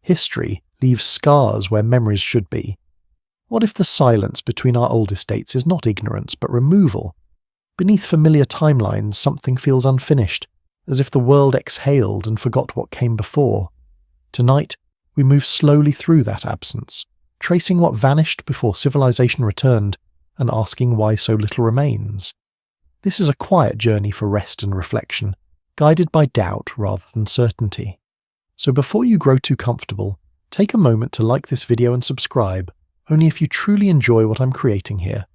History leaves scars where memories should be. What if the silence between our oldest dates is not ignorance but removal? Beneath familiar timelines, something feels unfinished, as if the world exhaled and forgot what came before. Tonight, we move slowly through that absence, tracing what vanished before civilization returned and asking why so little remains. This is a quiet journey for rest and reflection, guided by doubt rather than certainty. So before you grow too comfortable, take a moment to like this video and subscribe, only if you truly enjoy what I'm creating here.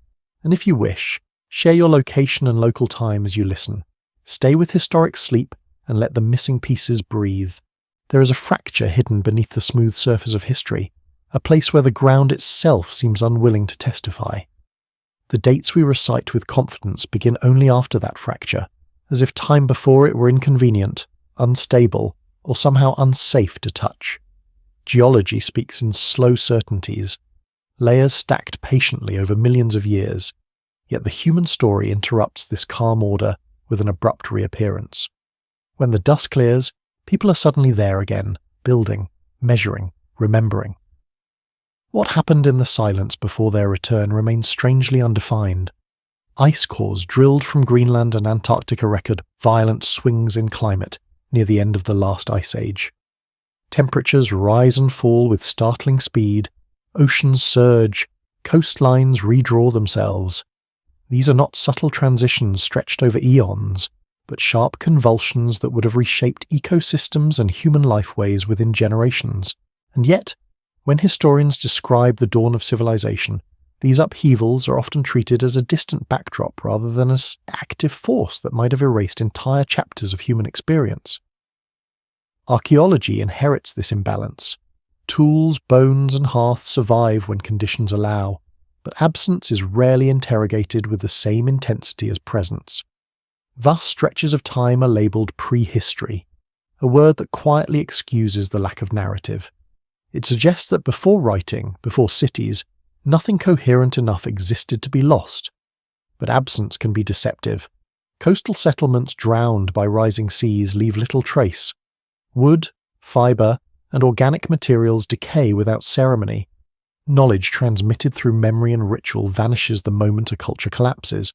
And if you wish, share your location and local time as you listen. Stay with historic sleep and let the missing pieces breathe. There is a fracture hidden beneath the smooth surface of history, a place where the ground itself seems unwilling to testify. The dates we recite with confidence begin only after that fracture, as if time before it were inconvenient, unstable, or somehow unsafe to touch. Geology speaks in slow certainties, layers stacked patiently over millions of years, yet the human story interrupts this calm order with an abrupt reappearance. When the dust clears, people are suddenly there again, building, measuring, remembering. What happened in the silence before their return remains strangely undefined. Ice cores drilled from Greenland and Antarctica record violent swings in climate near the end of the last ice age. Temperatures rise and fall with startling speed, oceans surge, coastlines redraw themselves. These are not subtle transitions stretched over eons, but sharp convulsions that would have reshaped ecosystems and human lifeways within generations. And yet, when historians describe the dawn of civilization, these upheavals are often treated as a distant backdrop rather than as active force that might have erased entire chapters of human experience. Archaeology inherits this imbalance. Tools, bones, and hearths survive when conditions allow, but absence is rarely interrogated with the same intensity as presence. Thus, stretches of time are labelled prehistory, a word that quietly excuses the lack of narrative. It suggests that before writing, before cities, nothing coherent enough existed to be lost. But absence can be deceptive. Coastal settlements drowned by rising seas leave little trace. Wood, fibre, and organic materials decay without ceremony. Knowledge transmitted through memory and ritual vanishes the moment a culture collapses.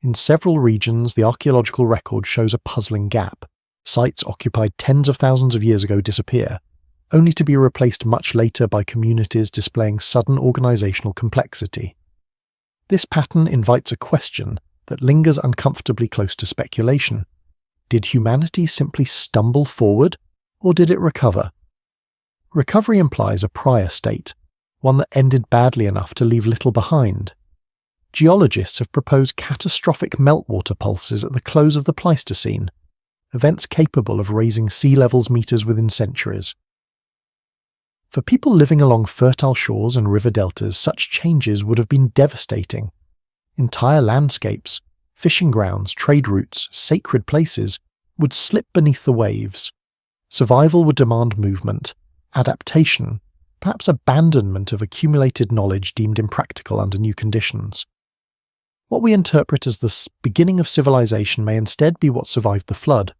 In several regions, the archaeological record shows a puzzling gap. Sites occupied tens of thousands of years ago disappear, only to be replaced much later by communities displaying sudden organizational complexity. This pattern invites a question that lingers uncomfortably close to speculation. Did humanity simply stumble forward, or did it recover? Recovery implies a prior state, one that ended badly enough to leave little behind. Geologists have proposed catastrophic meltwater pulses at the close of the Pleistocene, events capable of raising sea levels meters within centuries. For people living along fertile shores and river deltas, such changes would have been devastating. Entire landscapes, fishing grounds, trade routes, sacred places would slip beneath the waves. Survival would demand movement, adaptation, perhaps abandonment of accumulated knowledge deemed impractical under new conditions. What we interpret as the beginning of civilization may instead be what survived the flood.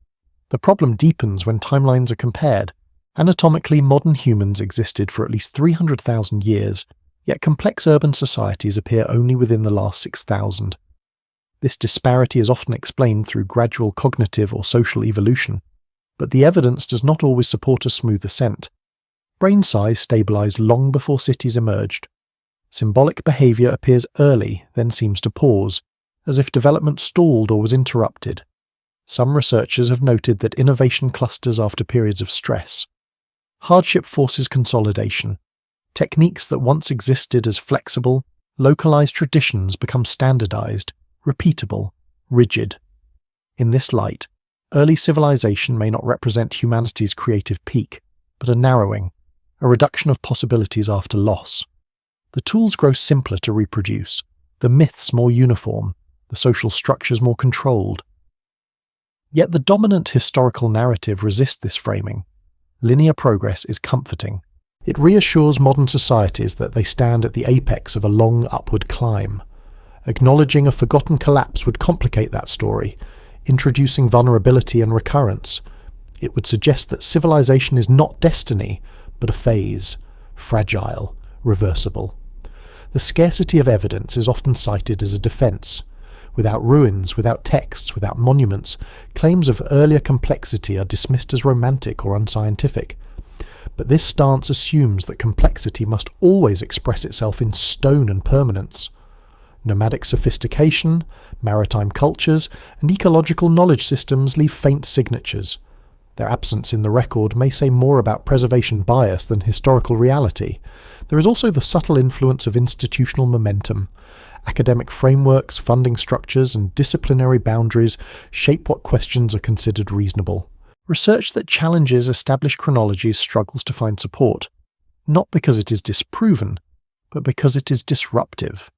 The problem deepens when timelines are compared. Anatomically, modern humans existed for at least 300,000 years, yet complex urban societies appear only within the last 6,000. This disparity is often explained through gradual cognitive or social evolution, but the evidence does not always support a smooth ascent. Brain size stabilized long before cities emerged. Symbolic behavior appears early, then seems to pause, as if development stalled or was interrupted. Some researchers have noted that innovation clusters after periods of stress. Hardship forces consolidation. Techniques that once existed as flexible, localized traditions become standardized, repeatable, rigid. In this light, early civilization may not represent humanity's creative peak, but a narrowing, a reduction of possibilities after loss. The tools grow simpler to reproduce, the myths more uniform, the social structures more controlled. Yet the dominant historical narrative resists this framing. Linear progress is comforting. It reassures modern societies that they stand at the apex of a long upward climb. Acknowledging a forgotten collapse would complicate that story, introducing vulnerability and recurrence. It would suggest that civilization is not destiny, but a phase, fragile, reversible. The scarcity of evidence is often cited as a defense. Without ruins, without texts, without monuments, claims of earlier complexity are dismissed as romantic or unscientific. But this stance assumes that complexity must always express itself in stone and permanence. Nomadic sophistication, maritime cultures, and ecological knowledge systems leave faint signatures. Their absence in the record may say more about preservation bias than historical reality. There is also the subtle influence of institutional momentum. Academic frameworks, funding structures, and disciplinary boundaries shape what questions are considered reasonable. Research that challenges established chronologies struggles to find support, not because it is disproven, but because it is disruptive.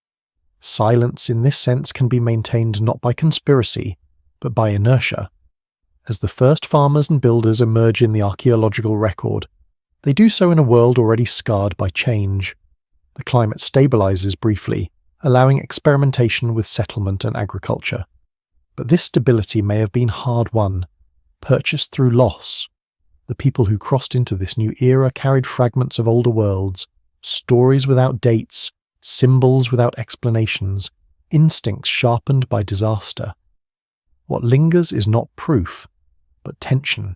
Silence in this sense can be maintained not by conspiracy, but by inertia. As the first farmers and builders emerge in the archaeological record, they do so in a world already scarred by change. The climate stabilizes briefly, allowing experimentation with settlement and agriculture. But this stability may have been hard-won, purchased through loss. The people who crossed into this new era carried fragments of older worlds, stories without dates, symbols without explanations, instincts sharpened by disaster. What lingers is not proof, but tension,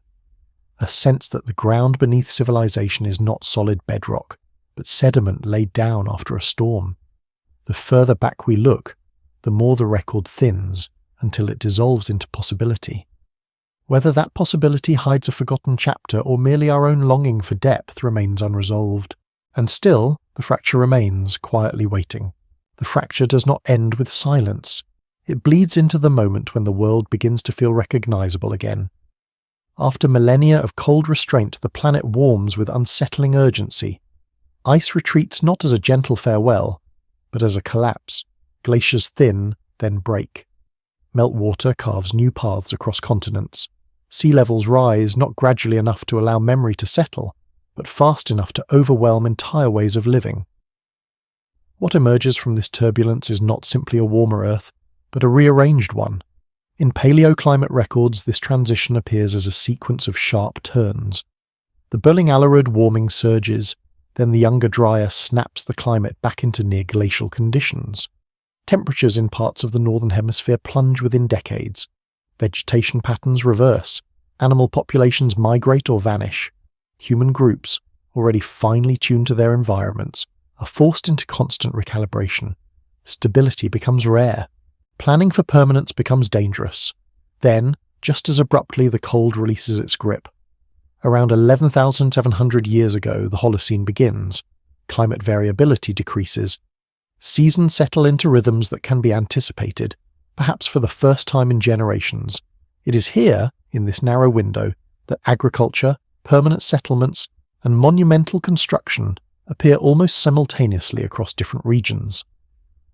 a sense that the ground beneath civilization is not solid bedrock, but sediment laid down after a storm. The further back we look, the more the record thins until it dissolves into possibility. Whether that possibility hides a forgotten chapter or merely our own longing for depth remains unresolved. And still, the fracture remains, quietly waiting. The fracture does not end with silence. It bleeds into the moment when the world begins to feel recognizable again. After millennia of cold restraint, the planet warms with unsettling urgency. Ice retreats not as a gentle farewell, but as a collapse. Glaciers thin, then break. Meltwater carves new paths across continents. Sea levels rise not gradually enough to allow memory to settle, but fast enough to overwhelm entire ways of living. What emerges from this turbulence is not simply a warmer Earth, but a rearranged one. In paleoclimate records, this transition appears as a sequence of sharp turns. The Burling Alarud warming surges, then the younger Dryas snaps the climate back into near-glacial conditions. Temperatures in parts of the northern hemisphere plunge within decades. Vegetation patterns reverse. Animal populations migrate or vanish. Human groups, already finely tuned to their environments, are forced into constant recalibration. Stability becomes rare. Planning for permanence becomes dangerous. Then, just as abruptly, the cold releases its grip. Around 11,700 years ago, the Holocene begins. Climate variability decreases. Seasons settle into rhythms that can be anticipated, perhaps for the first time in generations. It is here, in this narrow window, that agriculture, permanent settlements, and monumental construction appear almost simultaneously across different regions.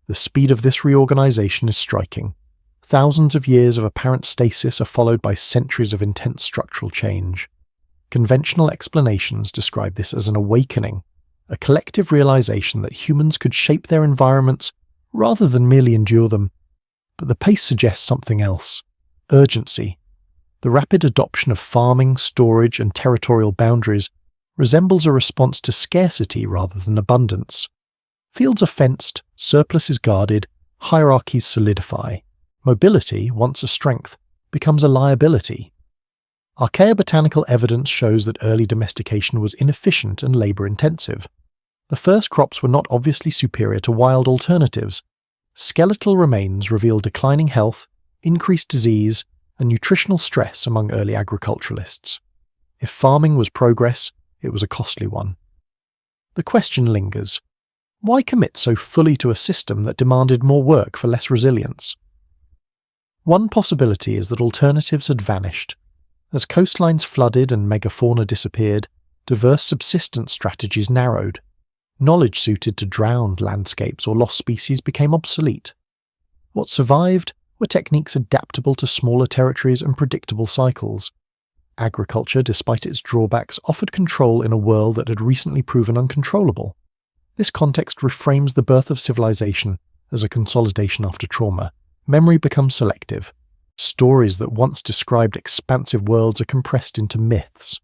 The speed of this reorganization is striking. Thousands of years of apparent stasis are followed by centuries of intense structural change. Conventional explanations describe this as an awakening, a collective realization that humans could shape their environments rather than merely endure them. But the pace suggests something else: urgency. The rapid adoption of farming, storage, and territorial boundaries resembles a response to scarcity rather than abundance. Fields are fenced, surplus is guarded, hierarchies solidify. Mobility, once a strength, becomes a liability. Archaeobotanical evidence shows that early domestication was inefficient and labour-intensive. The first crops were not obviously superior to wild alternatives. Skeletal remains reveal declining health, increased disease, and nutritional stress among early agriculturalists. If farming was progress, it was a costly one. The question lingers: why commit so fully to a system that demanded more work for less resilience? One possibility is that alternatives had vanished. As coastlines flooded and megafauna disappeared, diverse subsistence strategies narrowed. Knowledge suited to drowned landscapes or lost species became obsolete. What survived were techniques adaptable to smaller territories and predictable cycles. Agriculture, despite its drawbacks, offered control in a world that had recently proven uncontrollable. This context reframes the birth of civilization as a consolidation after trauma. Memory becomes selective. Stories that once described expansive worlds are compressed into myths.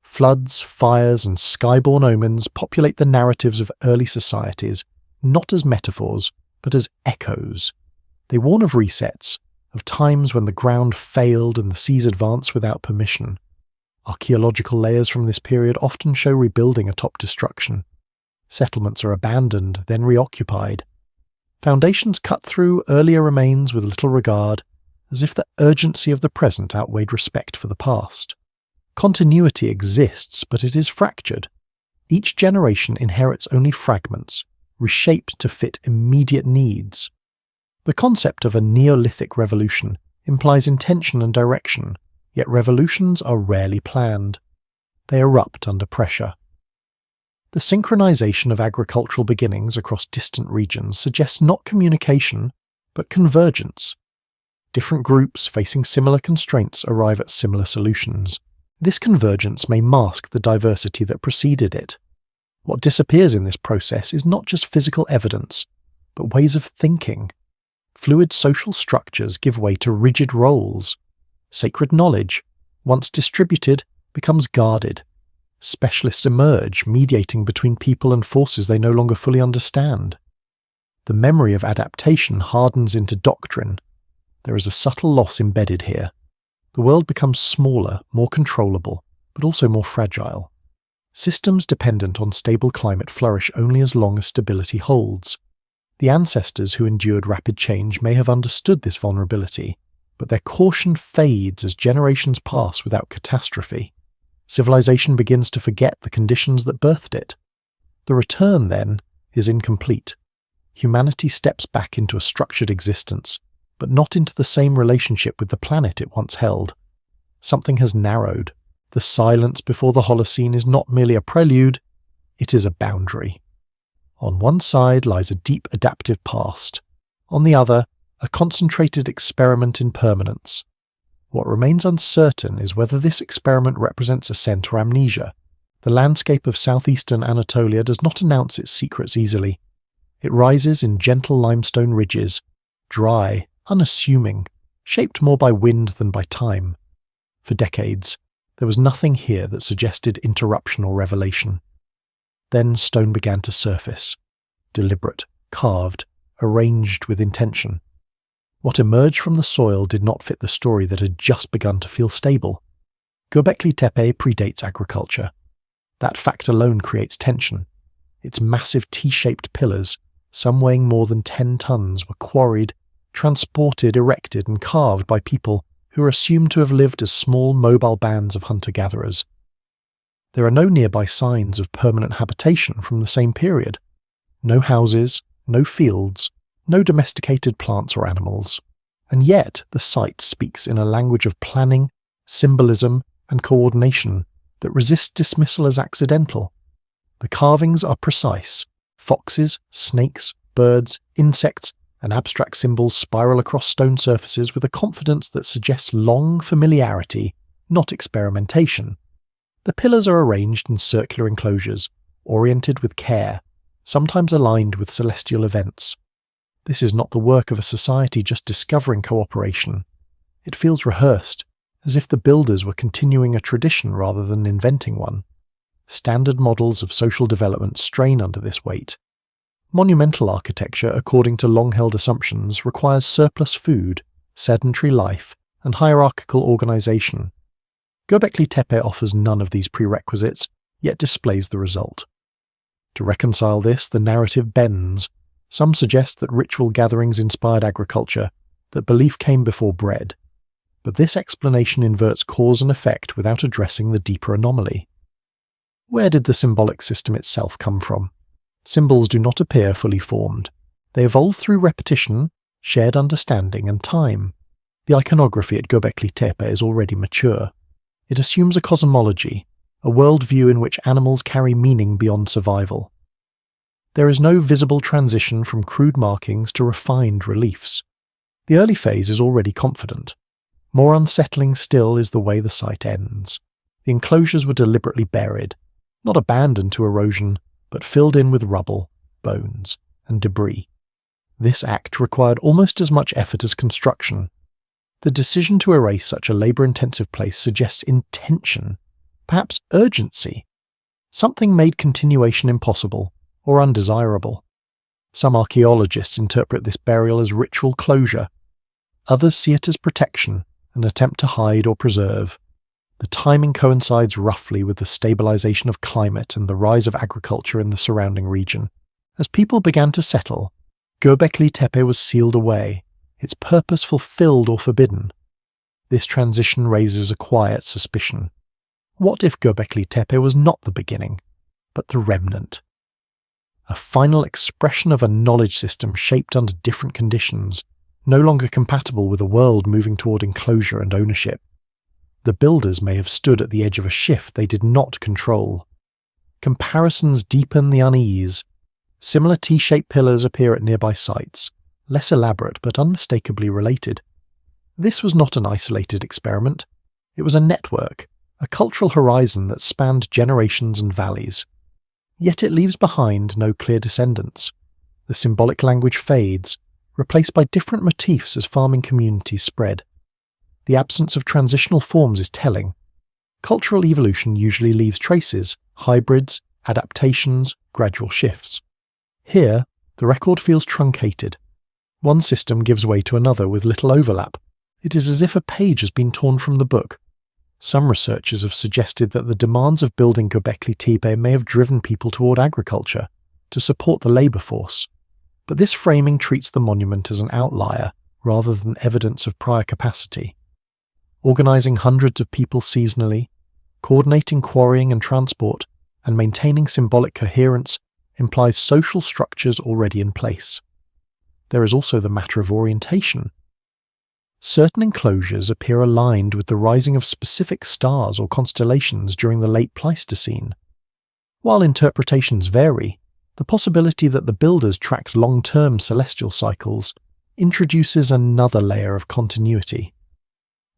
Floods, fires, and skyborne omens populate the narratives of early societies, not as metaphors, but as echoes. They warn of resets, of times when the ground failed and the seas advanced without permission. Archaeological layers from this period often show rebuilding atop destruction. Settlements are abandoned, then reoccupied. Foundations cut through earlier remains with little regard, as if the urgency of the present outweighed respect for the past. Continuity exists, but it is fractured. Each generation inherits only fragments, reshaped to fit immediate needs. The concept of a Neolithic revolution implies intention and direction, yet revolutions are rarely planned. They erupt under pressure. The synchronization of agricultural beginnings across distant regions suggests not communication, but convergence. Different groups facing similar constraints arrive at similar solutions. This convergence may mask the diversity that preceded it. What disappears in this process is not just physical evidence, but ways of thinking. Fluid social structures give way to rigid roles. Sacred knowledge, once distributed, becomes guarded. Specialists emerge, mediating between people and forces they no longer fully understand. The memory of adaptation hardens into doctrine. There is a subtle loss embedded here. The world becomes smaller, more controllable, but also more fragile. Systems dependent on stable climate flourish only as long as stability holds. The ancestors who endured rapid change may have understood this vulnerability, but their caution fades as generations pass without catastrophe. Civilization begins to forget the conditions that birthed it. The return, then, is incomplete. Humanity steps back into a structured existence, but not into the same relationship with the planet it once held. Something has narrowed. The silence before the Holocene is not merely a prelude, it is a boundary. On one side lies a deep adaptive past. On the other, a concentrated experiment in permanence. What remains uncertain is whether this experiment represents ascent or amnesia. The landscape of southeastern Anatolia does not announce its secrets easily. It rises in gentle limestone ridges, dry, unassuming, shaped more by wind than by time. For decades, there was nothing here that suggested interruption or revelation. Then stone began to surface, deliberate, carved, arranged with intention. What emerged from the soil did not fit the story that had just begun to feel stable. Göbekli Tepe predates agriculture. That fact alone creates tension. Its massive T-shaped pillars, some weighing more than 10 tons, were quarried, transported, erected, and carved by people who are assumed to have lived as small mobile bands of hunter-gatherers. There are no nearby signs of permanent habitation from the same period. No houses, no fields, no domesticated plants or animals. And yet the site speaks in a language of planning, symbolism, and coordination that resists dismissal as accidental. The carvings are precise. Foxes, snakes, birds, insects, and abstract symbols spiral across stone surfaces with a confidence that suggests long familiarity, not experimentation. The pillars are arranged in circular enclosures, oriented with care, sometimes aligned with celestial events. This is not the work of a society just discovering cooperation. It feels rehearsed, as if the builders were continuing a tradition rather than inventing one. Standard models of social development strain under this weight. Monumental architecture, according to long-held assumptions, requires surplus food, sedentary life, and hierarchical organization. Göbekli Tepe offers none of these prerequisites, yet displays the result. To reconcile this, the narrative bends. Some suggest that ritual gatherings inspired agriculture, that belief came before bread. But this explanation inverts cause and effect without addressing the deeper anomaly. Where did the symbolic system itself come from? Symbols do not appear fully formed. They evolve through repetition, shared understanding, and time. The iconography at Göbekli Tepe is already mature. It assumes a cosmology, a worldview in which animals carry meaning beyond survival. There is no visible transition from crude markings to refined reliefs. The early phase is already confident. More unsettling still is the way the site ends. The enclosures were deliberately buried, not abandoned to erosion, but filled in with rubble, bones, and debris. This act required almost as much effort as construction. The decision to erase such a labour-intensive place suggests intention, perhaps urgency. Something made continuation impossible or undesirable. Some archaeologists interpret this burial as ritual closure. Others see it as protection, an attempt to hide or preserve. The timing coincides roughly with the stabilisation of climate and the rise of agriculture in the surrounding region. As people began to settle, Göbekli Tepe was sealed away, its purpose fulfilled or forbidden. This transition raises a quiet suspicion. What if Göbekli Tepe was not the beginning, but the remnant? A final expression of a knowledge system shaped under different conditions, no longer compatible with a world moving toward enclosure and ownership. The builders may have stood at the edge of a shift they did not control. Comparisons deepen the unease. Similar T-shaped pillars appear at nearby sites, less elaborate but unmistakably related. This was not an isolated experiment. It was a network, a cultural horizon that spanned generations and valleys. Yet it leaves behind no clear descendants. The symbolic language fades, replaced by different motifs as farming communities spread. The absence of transitional forms is telling. Cultural evolution usually leaves traces, hybrids, adaptations, gradual shifts. Here, the record feels truncated. One system gives way to another with little overlap. It is as if a page has been torn from the book. Some researchers have suggested that the demands of building Göbekli Tepe may have driven people toward agriculture, to support the labour force. But this framing treats the monument as an outlier, rather than evidence of prior capacity. Organising hundreds of people seasonally, coordinating quarrying and transport, and maintaining symbolic coherence implies social structures already in place. There is also the matter of orientation. Certain enclosures appear aligned with the rising of specific stars or constellations during the late Pleistocene. While interpretations vary, the possibility that the builders tracked long-term celestial cycles introduces another layer of continuity.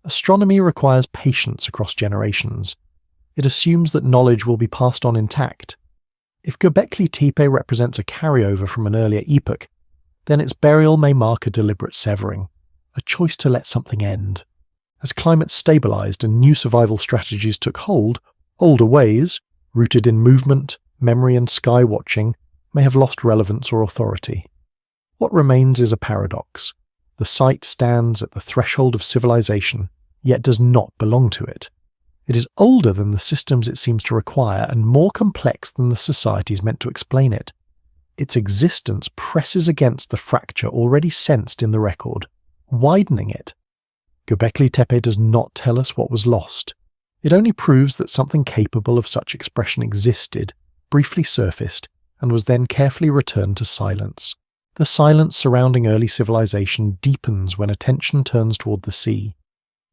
Astronomy requires patience across generations. It assumes that knowledge will be passed on intact. If Göbekli Tepe represents a carryover from an earlier epoch, then its burial may mark a deliberate severing, a choice to let something end. As climate stabilised and new survival strategies took hold, older ways, rooted in movement, memory and sky watching, may have lost relevance or authority. What remains is a paradox. The site stands at the threshold of civilization, yet does not belong to it. It is older than the systems it seems to require and more complex than the societies meant to explain it. Its existence presses against the fracture already sensed in the record, widening it. Göbekli Tepe does not tell us what was lost. It only proves that something capable of such expression existed, briefly surfaced, and was then carefully returned to silence. The silence surrounding early civilization deepens when attention turns toward the sea.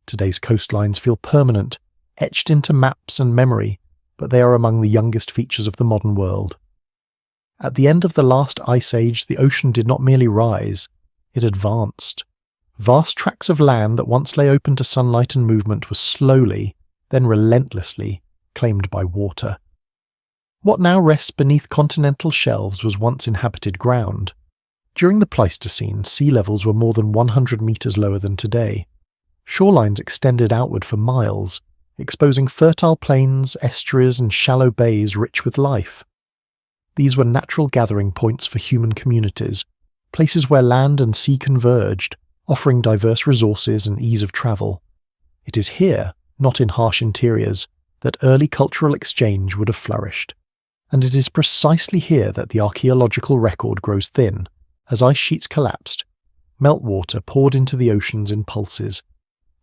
Today's coastlines feel permanent, etched into maps and memory, but they are among the youngest features of the modern world. At the end of the last ice age, the ocean did not merely rise, it advanced. Vast tracts of land that once lay open to sunlight and movement were slowly, then relentlessly, claimed by water. What now rests beneath continental shelves was once inhabited ground. During the Pleistocene, sea levels were more than 100 metres lower than today. Shorelines extended outward for miles, exposing fertile plains, estuaries and shallow bays rich with life. These were natural gathering points for human communities, places where land and sea converged, offering diverse resources and ease of travel. It is here, not in harsh interiors, that early cultural exchange would have flourished. And it is precisely here that the archaeological record grows thin. As ice sheets collapsed, meltwater poured into the oceans in pulses.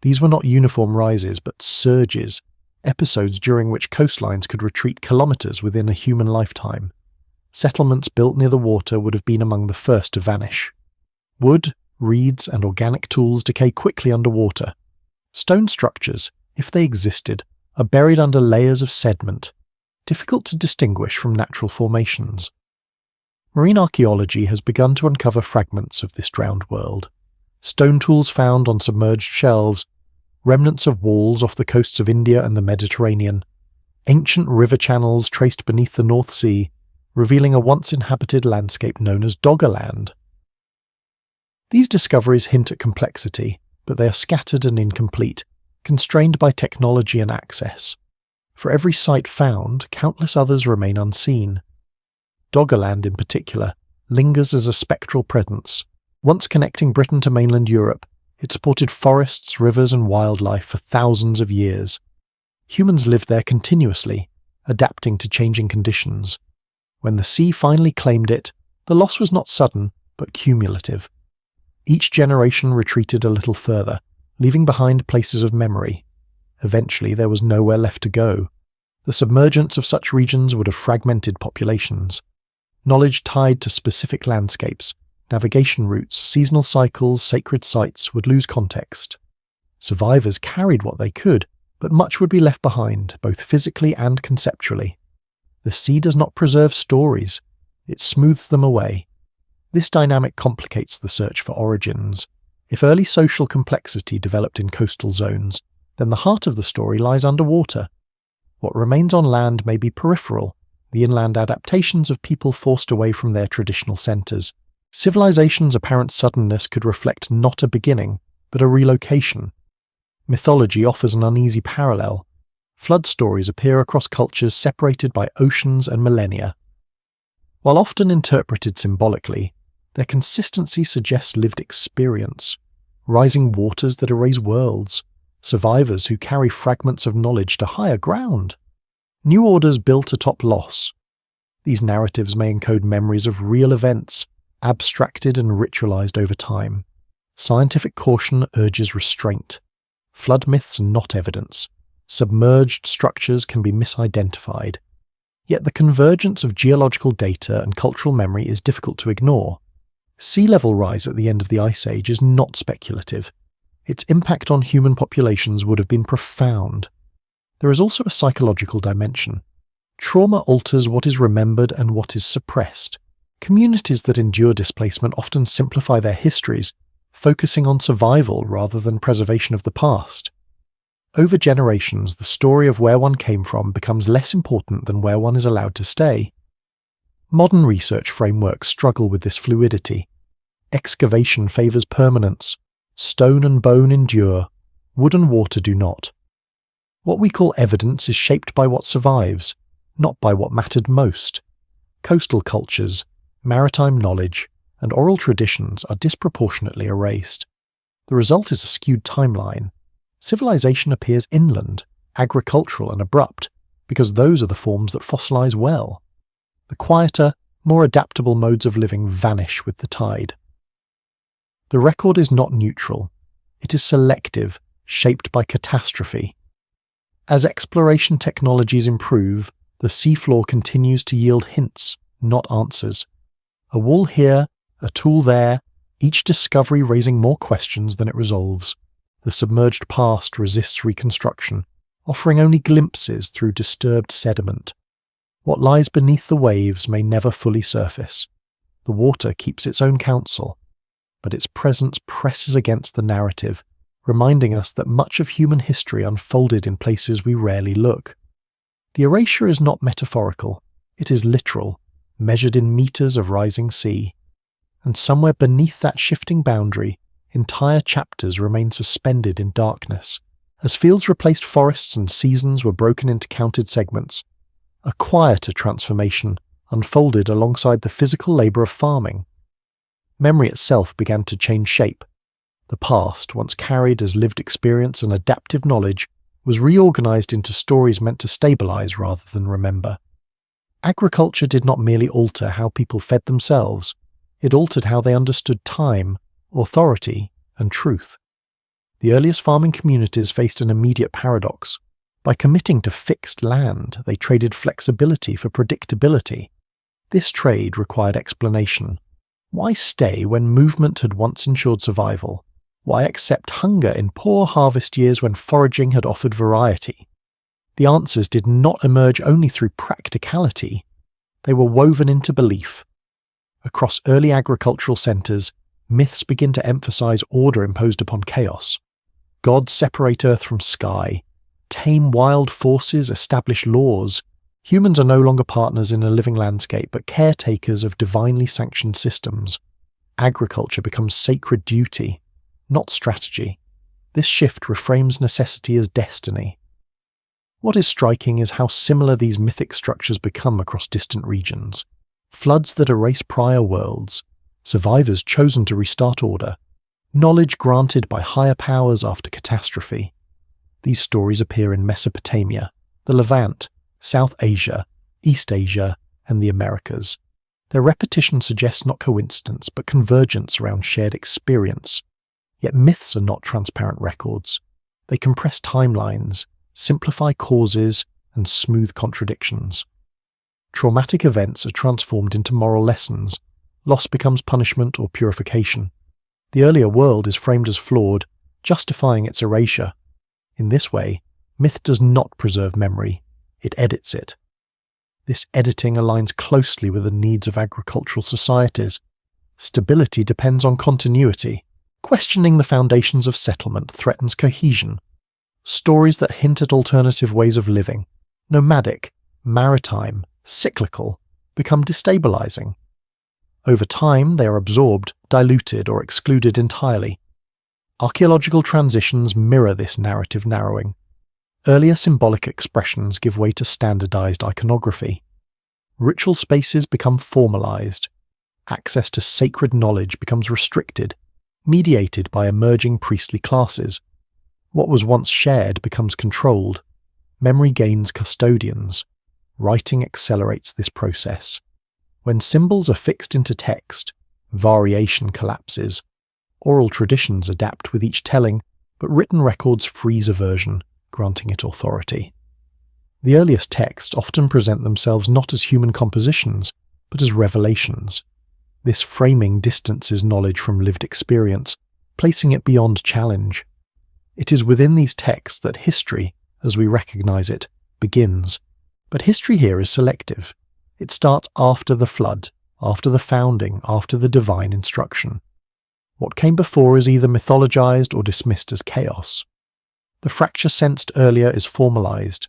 These were not uniform rises, but surges, episodes during which coastlines could retreat kilometres within a human lifetime. Settlements built near the water would have been among the first to vanish. Wood, reeds and organic tools decay quickly underwater. Stone structures, if they existed, are buried under layers of sediment, difficult to distinguish from natural formations. Marine archaeology has begun to uncover fragments of this drowned world. Stone tools found on submerged shelves, remnants of walls off the coasts of India and the Mediterranean, ancient river channels traced beneath the North Sea, revealing a once inhabited landscape known as Doggerland. These discoveries hint at complexity, but they are scattered and incomplete, constrained by technology and access. For every site found, countless others remain unseen. Doggerland, in particular, lingers as a spectral presence. Once connecting Britain to mainland Europe, it supported forests, rivers and wildlife for thousands of years. Humans lived there continuously, adapting to changing conditions. When the sea finally claimed it, the loss was not sudden, but cumulative. Each generation retreated a little further, leaving behind places of memory. Eventually there was nowhere left to go. The submergence of such regions would have fragmented populations. Knowledge tied to specific landscapes, navigation routes, seasonal cycles, sacred sites would lose context. Survivors carried what they could, but much would be left behind, both physically and conceptually. The sea does not preserve stories, it smooths them away. This dynamic complicates the search for origins. If early social complexity developed in coastal zones, then the heart of the story lies underwater. What remains on land may be peripheral, the inland adaptations of people forced away from their traditional centres. Civilization's apparent suddenness could reflect not a beginning, but a relocation. Mythology offers an uneasy parallel. Flood stories appear across cultures separated by oceans and millennia. While often interpreted symbolically, their consistency suggests lived experience. Rising waters that erase worlds. Survivors who carry fragments of knowledge to higher ground. New orders built atop loss. These narratives may encode memories of real events, abstracted and ritualized over time. Scientific caution urges restraint. Flood myths are not evidence. Submerged structures can be misidentified. Yet the convergence of geological data and cultural memory is difficult to ignore. Sea level rise at the end of the Ice Age is not speculative. Its impact on human populations would have been profound. There is also a psychological dimension. Trauma alters what is remembered and what is suppressed. Communities that endure displacement often simplify their histories, focusing on survival rather than preservation of the past. Over generations, the story of where one came from becomes less important than where one is allowed to stay. Modern research frameworks struggle with this fluidity. Excavation favours permanence. Stone and bone endure, wood and water do not. What we call evidence is shaped by what survives, not by what mattered most. Coastal cultures, maritime knowledge, and oral traditions are disproportionately erased. The result is a skewed timeline. Civilization appears inland, agricultural and abrupt, because those are the forms that fossilize well. The quieter, more adaptable modes of living vanish with the tide. The record is not neutral. It is selective, shaped by catastrophe. As exploration technologies improve, the seafloor continues to yield hints, not answers. A wall here, a tool there, each discovery raising more questions than it resolves. The submerged past resists reconstruction, offering only glimpses through disturbed sediment. What lies beneath the waves may never fully surface. The water keeps its own counsel, but its presence presses against the narrative, reminding us that much of human history unfolded in places we rarely look. The erasure is not metaphorical, it is literal, measured in meters of rising sea. And somewhere beneath that shifting boundary, entire chapters remain suspended in darkness. As fields replaced forests and seasons were broken into counted segments, a quieter transformation unfolded alongside the physical labour of farming. Memory itself began to change shape. The past, once carried as lived experience and adaptive knowledge, was reorganized into stories meant to stabilize rather than remember. Agriculture did not merely alter how people fed themselves, it altered how they understood time, authority, and truth. The earliest farming communities faced an immediate paradox. By committing to fixed land, they traded flexibility for predictability. This trade required explanation. Why stay when movement had once ensured survival? Why accept hunger in poor harvest years when foraging had offered variety? The answers did not emerge only through practicality. They were woven into belief. Across early agricultural centres, myths begin to emphasize order imposed upon chaos. Gods separate earth from sky. Tame wild forces establish laws. Humans are no longer partners in a living landscape, but caretakers of divinely sanctioned systems. Agriculture becomes sacred duty, not strategy. This shift reframes necessity as destiny. What is striking is how similar these mythic structures become across distant regions. Floods that erase prior worlds, survivors chosen to restart order, knowledge granted by higher powers after catastrophe. These stories appear in Mesopotamia, the Levant, South Asia, East Asia, and the Americas. Their repetition suggests not coincidence, but convergence around shared experience. Yet myths are not transparent records. They compress timelines, simplify causes, and smooth contradictions. Traumatic events are transformed into moral lessons. Loss becomes punishment or purification. The earlier world is framed as flawed, justifying its erasure. In this way, myth does not preserve memory, it edits it. This editing aligns closely with the needs of agricultural societies. Stability depends on continuity. Questioning the foundations of settlement threatens cohesion. Stories that hint at alternative ways of living, nomadic, maritime, cyclical, become destabilizing. Over time, they are absorbed, diluted, or excluded entirely. Archaeological transitions mirror this narrative narrowing. Earlier symbolic expressions give way to standardized iconography. Ritual spaces become formalized. Access to sacred knowledge becomes restricted, mediated by emerging priestly classes. What was once shared becomes controlled. Memory gains custodians. Writing accelerates this process. When symbols are fixed into text, variation collapses. Oral traditions adapt with each telling, but written records freeze aversion, granting it authority. The earliest texts often present themselves not as human compositions, but as revelations. This framing distances knowledge from lived experience, placing it beyond challenge. It is within these texts that history, as we recognize it, begins. But history here is selective. It starts after the flood, after the founding, after the divine instruction. What came before is either mythologized or dismissed as chaos. The fracture sensed earlier is formalized.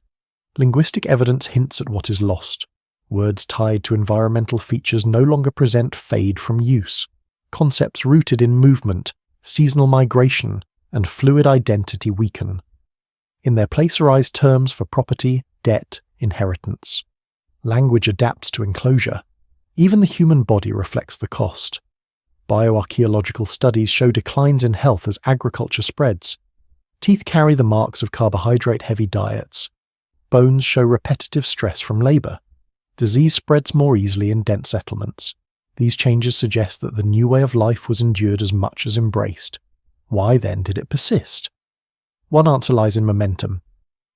Linguistic evidence hints at what is lost. Words tied to environmental features no longer present fade from use. Concepts rooted in movement, seasonal migration, and fluid identity weaken. In their place arise terms for property, debt, inheritance. Language adapts to enclosure. Even the human body reflects the cost. Bioarchaeological studies show declines in health as agriculture spreads. Teeth carry the marks of carbohydrate-heavy diets. Bones show repetitive stress from labor. Disease spreads more easily in dense settlements. These changes suggest that the new way of life was endured as much as embraced. Why then did it persist? One answer lies in momentum.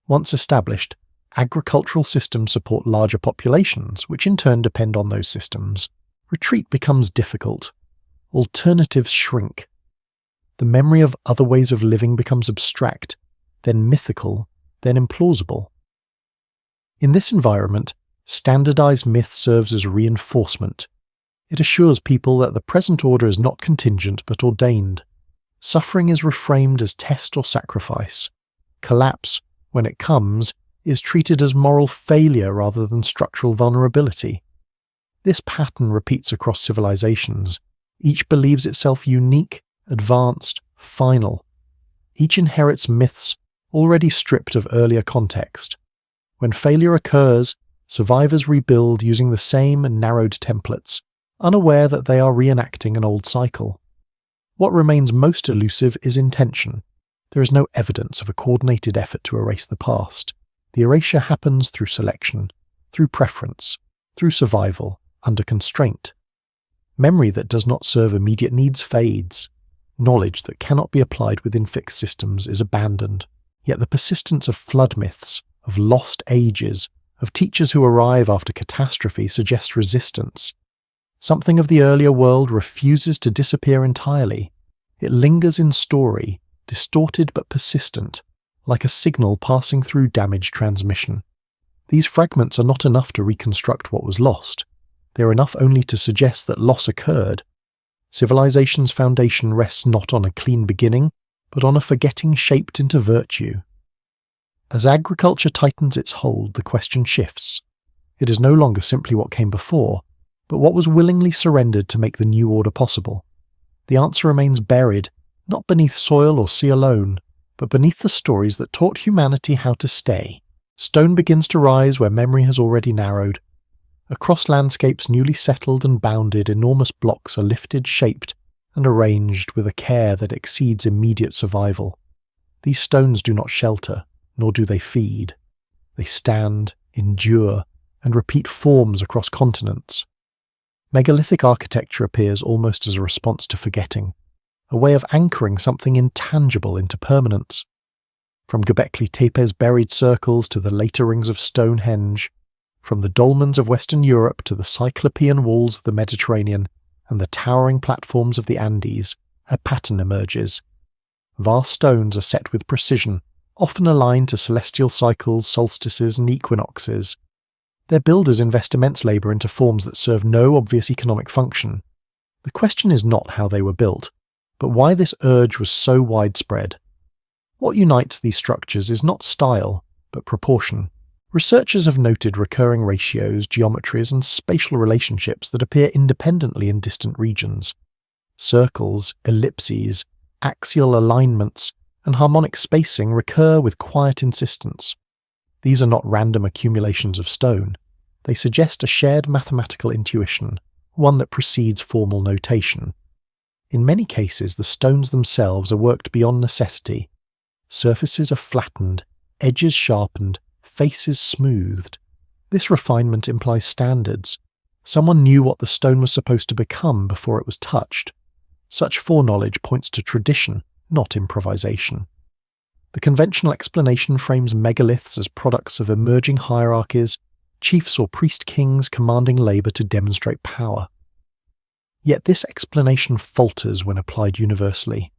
Once established, agricultural systems support larger populations, which in turn depend on those systems. Retreat becomes difficult. Alternatives shrink. The memory of other ways of living becomes abstract, then mythical, then implausible. In this environment, standardized myth serves as reinforcement. It assures people that the present order is not contingent but ordained. Suffering is reframed as test or sacrifice. Collapse, when it comes, is treated as moral failure rather than structural vulnerability. This pattern repeats across civilizations. Each believes itself unique, advanced, final. Each inherits myths already stripped of earlier context. When failure occurs, survivors rebuild using the same narrowed templates, unaware that they are reenacting an old cycle. What remains most elusive is intention. There is no evidence of a coordinated effort to erase the past. The erasure happens through selection, through preference, through survival, under constraint. Memory that does not serve immediate needs fades. Knowledge that cannot be applied within fixed systems is abandoned. Yet the persistence of flood myths, of lost ages, of teachers who arrive after catastrophe suggests resistance. Something of the earlier world refuses to disappear entirely. It lingers in story, distorted but persistent, like a signal passing through damaged transmission. These fragments are not enough to reconstruct what was lost. They are enough only to suggest that loss occurred. Civilization's foundation rests not on a clean beginning, but on a forgetting shaped into virtue. As agriculture tightens its hold, the question shifts. It is no longer simply what came before, but what was willingly surrendered to make the new order possible. The answer remains buried, not beneath soil or sea alone, But beneath the stories that taught humanity how to stay, stone begins to rise where memory has already narrowed. Across landscapes newly settled and bounded, enormous blocks are lifted, shaped, and arranged with a care that exceeds immediate survival. These stones do not shelter, nor do they feed. They stand, endure, and repeat forms across continents. Megalithic architecture appears almost as a response to forgetting, a way of anchoring something intangible into permanence. From Göbekli Tepe's buried circles to the later rings of Stonehenge, from the dolmens of Western Europe to the Cyclopean walls of the Mediterranean and the towering platforms of the Andes, a pattern emerges. Vast stones are set with precision, often aligned to celestial cycles, solstices, and equinoxes. Their builders invest immense labour into forms that serve no obvious economic function. The question is not how they were built, but why this urge was so widespread. What unites these structures is not style, but proportion. Researchers have noted recurring ratios, geometries, and spatial relationships that appear independently in distant regions. Circles, ellipses, axial alignments, and harmonic spacing recur with quiet insistence. These are not random accumulations of stone. They suggest a shared mathematical intuition, one that precedes formal notation. In many cases, the stones themselves are worked beyond necessity. Surfaces are flattened, edges sharpened, faces smoothed. This refinement implies standards. Someone knew what the stone was supposed to become before it was touched. Such foreknowledge points to tradition, not improvisation. The conventional explanation frames megaliths as products of emerging hierarchies, chiefs or priest-kings commanding labour to demonstrate power. Yet this explanation falters when applied universally.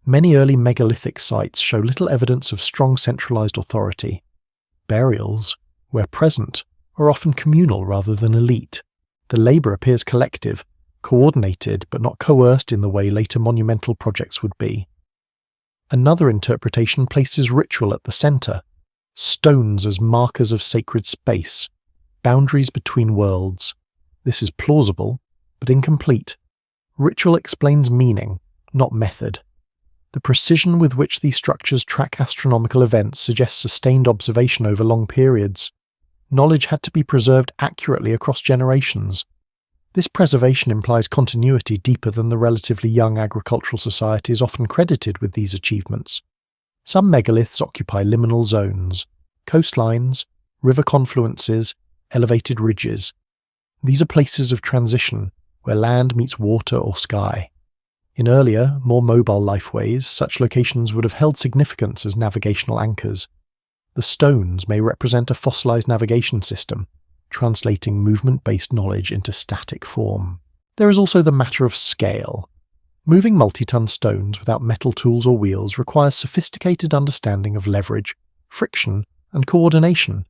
Many early megalithic sites show little evidence of strong centralised authority. Burials, where present, are often communal rather than elite. The labour appears collective, coordinated but not coerced in the way later monumental projects would be. Another interpretation places ritual at the centre, stones as markers of sacred space, boundaries between worlds. This is plausible, but incomplete. Ritual explains meaning, not method. The precision with which these structures track astronomical events suggests sustained observation over long periods. Knowledge had to be preserved accurately across generations. This preservation implies continuity deeper than the relatively young agricultural societies often credited with these achievements. Some megaliths occupy liminal zones, coastlines, river confluences, elevated ridges. These are places of transition, where land meets water or sky. In earlier, more mobile lifeways, such locations would have held significance as navigational anchors. The stones may represent a fossilized navigation system, translating movement-based knowledge into static form. There is also the matter of scale. Moving multi-ton stones without metal tools or wheels requires sophisticated understanding of leverage, friction, and coordination.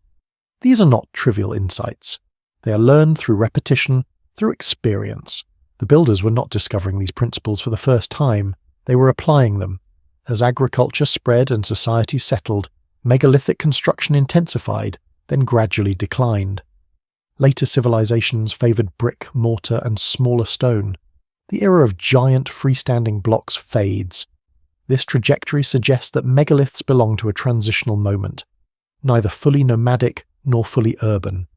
These are not trivial insights. They are learned through repetition, through experience. The builders were not discovering these principles for the first time, they were applying them. As agriculture spread and society settled, megalithic construction intensified, then gradually declined. Later civilizations favoured brick, mortar, and smaller stone. The era of giant freestanding blocks fades. This trajectory suggests that megaliths belong to a transitional moment, neither fully nomadic nor fully urban.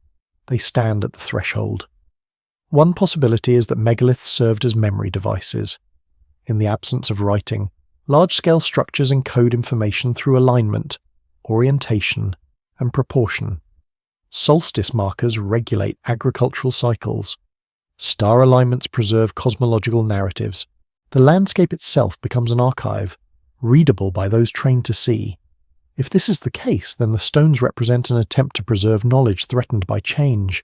They stand at the threshold. One possibility is that megaliths served as memory devices. In the absence of writing, large-scale structures encode information through alignment, orientation, and proportion. Solstice markers regulate agricultural cycles. Star alignments preserve cosmological narratives. The landscape itself becomes an archive, readable by those trained to see. If this is the case, then the stones represent an attempt to preserve knowledge threatened by change.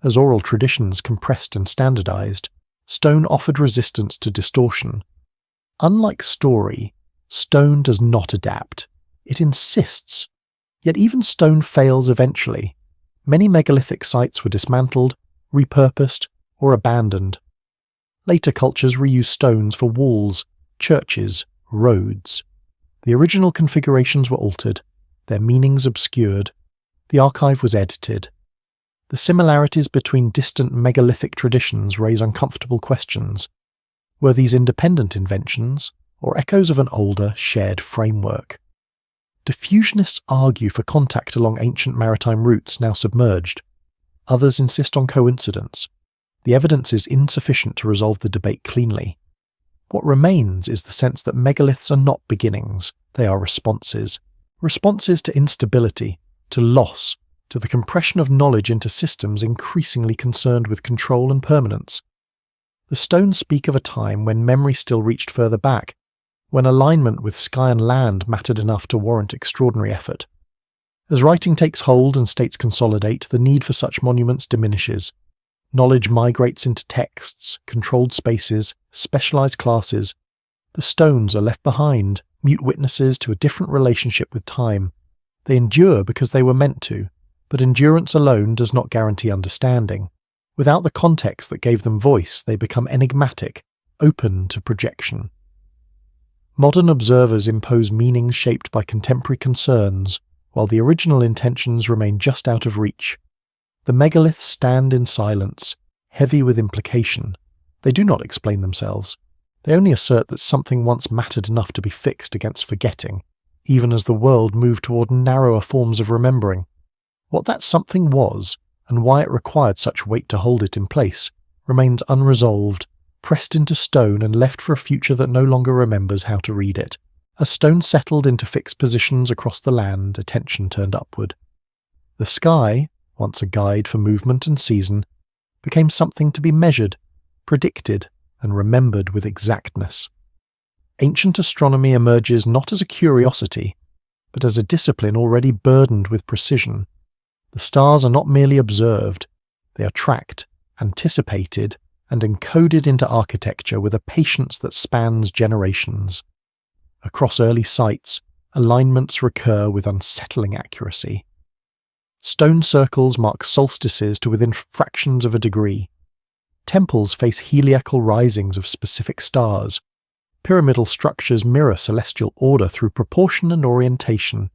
As oral traditions compressed and standardized, stone offered resistance to distortion. Unlike story, stone does not adapt. It insists. Yet even stone fails eventually. Many megalithic sites were dismantled, repurposed, or abandoned. Later cultures reused stones for walls, churches, roads. The original configurations were altered, their meanings obscured. The archive was edited. The similarities between distant megalithic traditions raise uncomfortable questions. Were these independent inventions, or echoes of an older, shared framework? Diffusionists argue for contact along ancient maritime routes now submerged. Others insist on coincidence. The evidence is insufficient to resolve the debate cleanly. What remains is the sense that megaliths are not beginnings, they are responses. Responses to instability, to loss, to the compression of knowledge into systems increasingly concerned with control and permanence. The stones speak of a time when memory still reached further back, when alignment with sky and land mattered enough to warrant extraordinary effort. As writing takes hold and states consolidate, the need for such monuments diminishes. Knowledge migrates into texts, controlled spaces, specialized classes. The stones are left behind, mute witnesses to a different relationship with time. They endure because they were meant to, but endurance alone does not guarantee understanding. Without the context that gave them voice, they become enigmatic, open to projection. Modern observers impose meanings shaped by contemporary concerns, while the original intentions remain just out of reach. The megaliths stand in silence, heavy with implication. They do not explain themselves. They only assert that something once mattered enough to be fixed against forgetting, even as the world moved toward narrower forms of remembering. What that something was, and why it required such weight to hold it in place, remains unresolved, pressed into stone and left for a future that no longer remembers how to read it. As stone settled into fixed positions across the land, attention turned upward. The sky, once a guide for movement and season, became something to be measured, predicted, and remembered with exactness. Ancient astronomy emerges not as a curiosity, but as a discipline already burdened with precision. The stars are not merely observed, they are tracked, anticipated, and encoded into architecture with a patience that spans generations. Across early sites, alignments recur with unsettling accuracy. Stone circles mark solstices to within fractions of a degree. Temples face heliacal risings of specific stars. Pyramidal structures mirror celestial order through proportion and orientation.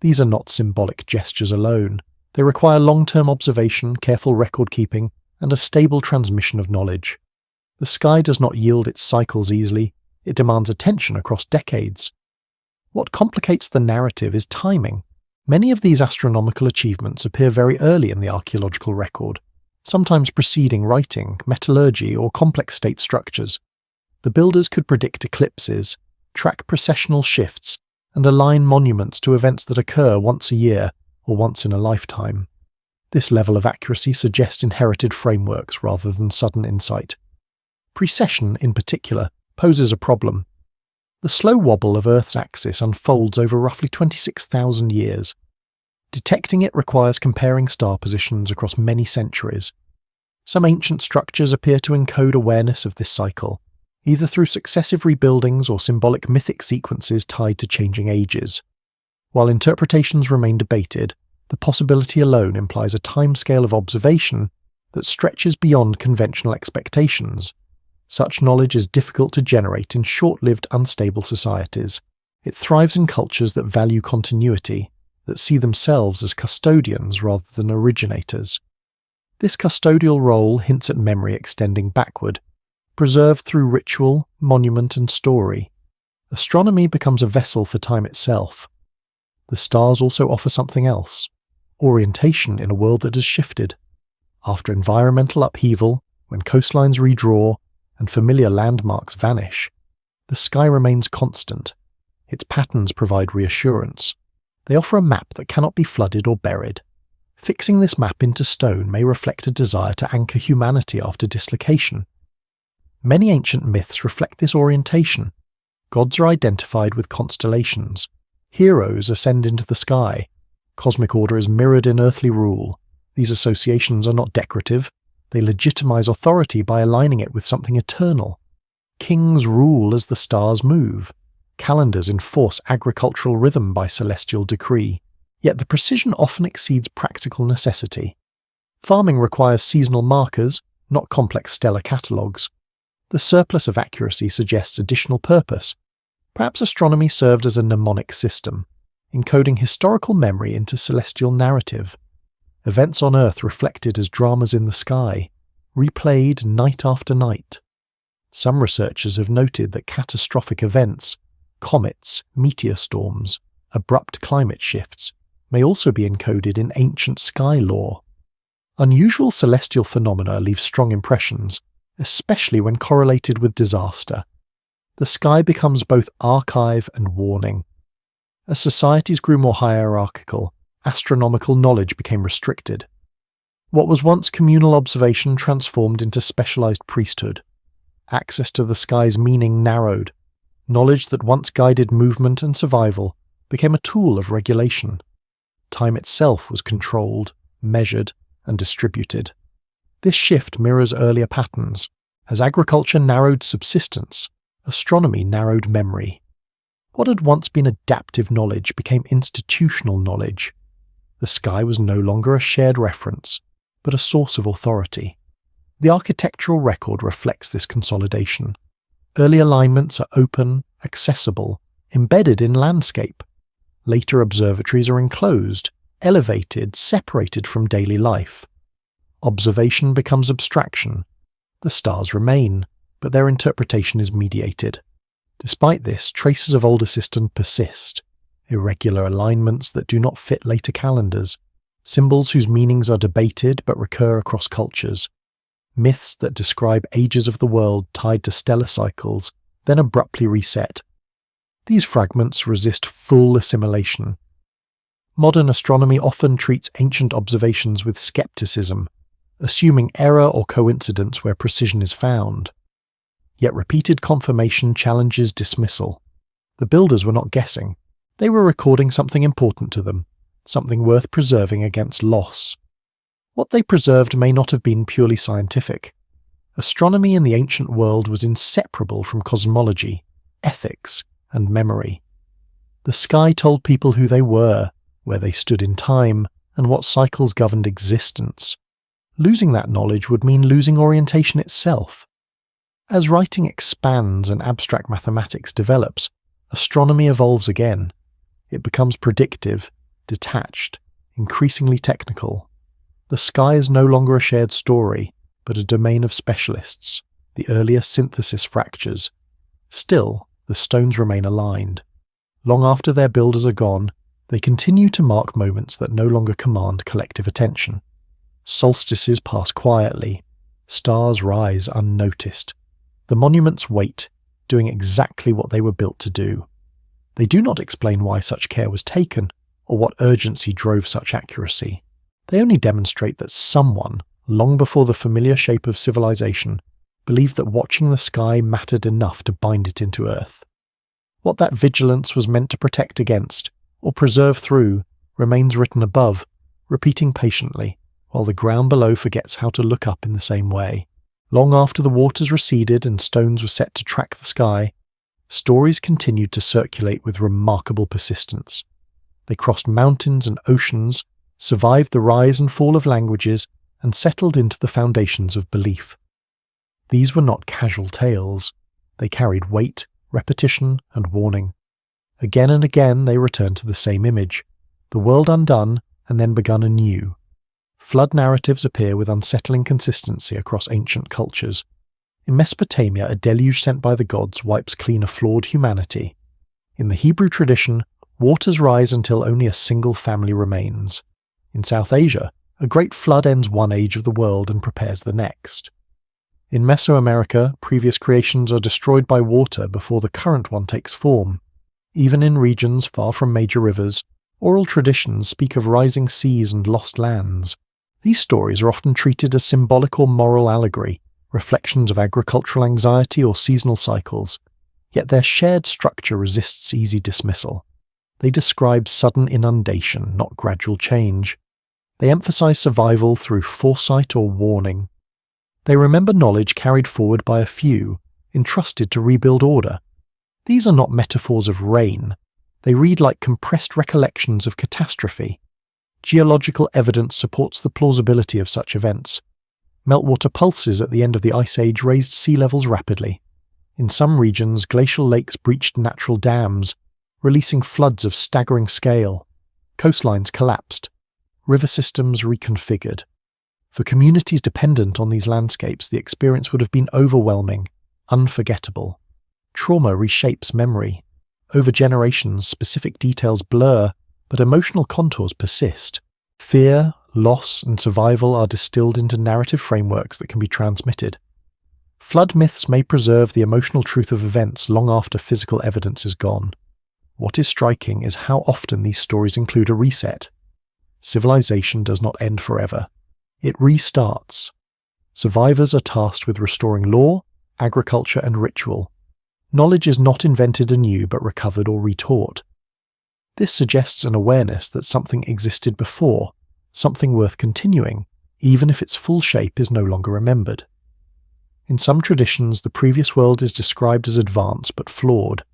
These are not symbolic gestures alone. They require long-term observation, careful record-keeping, and a stable transmission of knowledge. The sky does not yield its cycles easily. It demands attention across decades. What complicates the narrative is timing. Many of these astronomical achievements appear very early in the archaeological record, sometimes preceding writing, metallurgy, or complex state structures. The builders could predict eclipses, track precessional shifts, and align monuments to events that occur once a year or once in a lifetime. This level of accuracy suggests inherited frameworks rather than sudden insight. Precession, in particular, poses a problem. The slow wobble of Earth's axis unfolds over roughly 26,000 years. Detecting it requires comparing star positions across many centuries. Some ancient structures appear to encode awareness of this cycle, either through successive rebuildings or symbolic mythic sequences tied to changing ages. While interpretations remain debated, the possibility alone implies a timescale of observation that stretches beyond conventional expectations. Such knowledge is difficult to generate in short-lived, unstable societies. It thrives in cultures that value continuity, that see themselves as custodians rather than originators. This custodial role hints at memory extending backward, preserved through ritual, monument, and story. Astronomy becomes a vessel for time itself. The stars also offer something else: orientation in a world that has shifted. After environmental upheaval, when coastlines redraw, and familiar landmarks vanish, the sky remains constant. Its patterns provide reassurance. They offer a map that cannot be flooded or buried. Fixing this map into stone may reflect a desire to anchor humanity after dislocation. Many ancient myths reflect this orientation. Gods are identified with constellations. Heroes ascend into the sky. Cosmic order is mirrored in earthly rule. These associations are not decorative. They legitimize authority by aligning it with something eternal. Kings rule as the stars move. Calendars enforce agricultural rhythm by celestial decree. Yet the precision often exceeds practical necessity. Farming requires seasonal markers, not complex stellar catalogues. The surplus of accuracy suggests additional purpose. Perhaps astronomy served as a mnemonic system, encoding historical memory into celestial narrative. Events on Earth reflected as dramas in the sky, replayed night after night. Some researchers have noted that catastrophic events, comets, meteor storms, abrupt climate shifts, may also be encoded in ancient sky lore. Unusual celestial phenomena leave strong impressions, especially when correlated with disaster. The sky becomes both archive and warning. As societies grew more hierarchical, astronomical knowledge became restricted. What was once communal observation transformed into specialized priesthood. Access to the sky's meaning narrowed. Knowledge that once guided movement and survival became a tool of regulation. Time itself was controlled, measured, and distributed. This shift mirrors earlier patterns. As agriculture narrowed subsistence, astronomy narrowed memory. What had once been adaptive knowledge became institutional knowledge. The sky was no longer a shared reference, but a source of authority. The architectural record reflects this consolidation. Early alignments are open, accessible, embedded in landscape. Later observatories are enclosed, elevated, separated from daily life. Observation becomes abstraction. The stars remain, but their interpretation is mediated. Despite this, traces of older systems persist. Irregular alignments that do not fit later calendars. Symbols whose meanings are debated but recur across cultures. Myths that describe ages of the world tied to stellar cycles, then abruptly reset. These fragments resist full assimilation. Modern astronomy often treats ancient observations with skepticism, assuming error or coincidence where precision is found. Yet repeated confirmation challenges dismissal. The builders were not guessing. They were recording something important to them, something worth preserving against loss. What they preserved may not have been purely scientific. Astronomy in the ancient world was inseparable from cosmology, ethics, and memory. The sky told people who they were, where they stood in time, and what cycles governed existence. Losing that knowledge would mean losing orientation itself. As writing expands and abstract mathematics develops, astronomy evolves again. It becomes predictive, detached, increasingly technical. The sky is no longer a shared story, but a domain of specialists. The earlier synthesis fractures. Still, the stones remain aligned. Long after their builders are gone, they continue to mark moments that no longer command collective attention. Solstices pass quietly. Stars rise unnoticed. The monuments wait, doing exactly what they were built to do. They do not explain why such care was taken, or what urgency drove such accuracy. They only demonstrate that someone, long before the familiar shape of civilization, believed that watching the sky mattered enough to bind it into earth. What that vigilance was meant to protect against, or preserve through, remains written above, repeating patiently, while the ground below forgets how to look up in the same way. Long after the waters receded and stones were set to track the sky, stories continued to circulate with remarkable persistence. They crossed mountains and oceans, survived the rise and fall of languages, and settled into the foundations of belief. These were not casual tales. They carried weight, repetition, and warning. Again and again they returned to the same image, the world undone and then begun anew. Flood narratives appear with unsettling consistency across ancient cultures. In Mesopotamia, a deluge sent by the gods wipes clean a flawed humanity. In the Hebrew tradition, waters rise until only a single family remains. In South Asia, a great flood ends one age of the world and prepares the next. In Mesoamerica, previous creations are destroyed by water before the current one takes form. Even in regions far from major rivers, oral traditions speak of rising seas and lost lands. These stories are often treated as symbolic or moral allegory, reflections of agricultural anxiety or seasonal cycles, yet their shared structure resists easy dismissal. They describe sudden inundation, not gradual change. They emphasize survival through foresight or warning. They remember knowledge carried forward by a few, entrusted to rebuild order. These are not metaphors of rain. They read like compressed recollections of catastrophe. Geological evidence supports the plausibility of such events. Meltwater pulses at the end of the Ice Age raised sea levels rapidly. In some regions, glacial lakes breached natural dams, releasing floods of staggering scale. Coastlines collapsed. River systems reconfigured. For communities dependent on these landscapes, the experience would have been overwhelming, unforgettable. Trauma reshapes memory. Over generations, specific details blur, but emotional contours persist. Fear, loss, and survival are distilled into narrative frameworks that can be transmitted. Flood myths may preserve the emotional truth of events long after physical evidence is gone. What is striking is how often these stories include a reset. Civilization does not end forever. It restarts. Survivors are tasked with restoring law, agriculture, and ritual. Knowledge is not invented anew but recovered or retaught. This suggests an awareness that something existed before, something worth continuing, even if its full shape is no longer remembered. In some traditions, the previous world is described as advanced but flawed.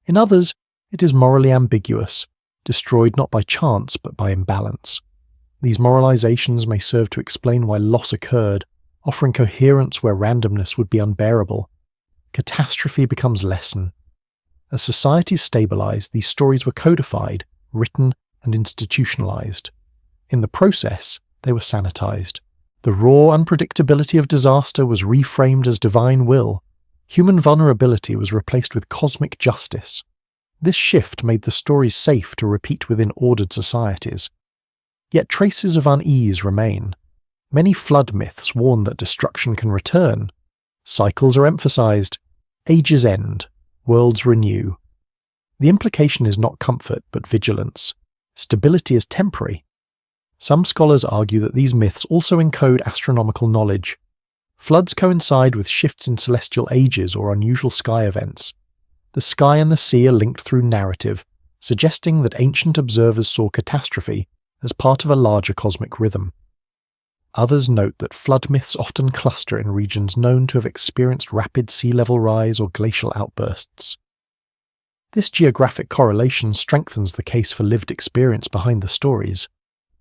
In others, it is morally ambiguous, destroyed not by chance but by imbalance. These moralizations may serve to explain why loss occurred, offering coherence where randomness would be unbearable. Catastrophe becomes lesson. As societies stabilized, these stories were codified, written, and institutionalized. In the process, they were sanitized. The raw unpredictability of disaster was reframed as divine will. Human vulnerability was replaced with cosmic justice. This shift made the stories safe to repeat within ordered societies. Yet traces of unease remain. Many flood myths warn that destruction can return. Cycles are emphasized. Ages end. Worlds renew. The implication is not comfort, but vigilance. Stability is temporary. Some scholars argue that these myths also encode astronomical knowledge. Floods coincide with shifts in celestial ages or unusual sky events. The sky and the sea are linked through narrative, suggesting that ancient observers saw catastrophe as part of a larger cosmic rhythm. Others note that flood myths often cluster in regions known to have experienced rapid sea level rise or glacial outbursts. This geographic correlation strengthens the case for lived experience behind the stories.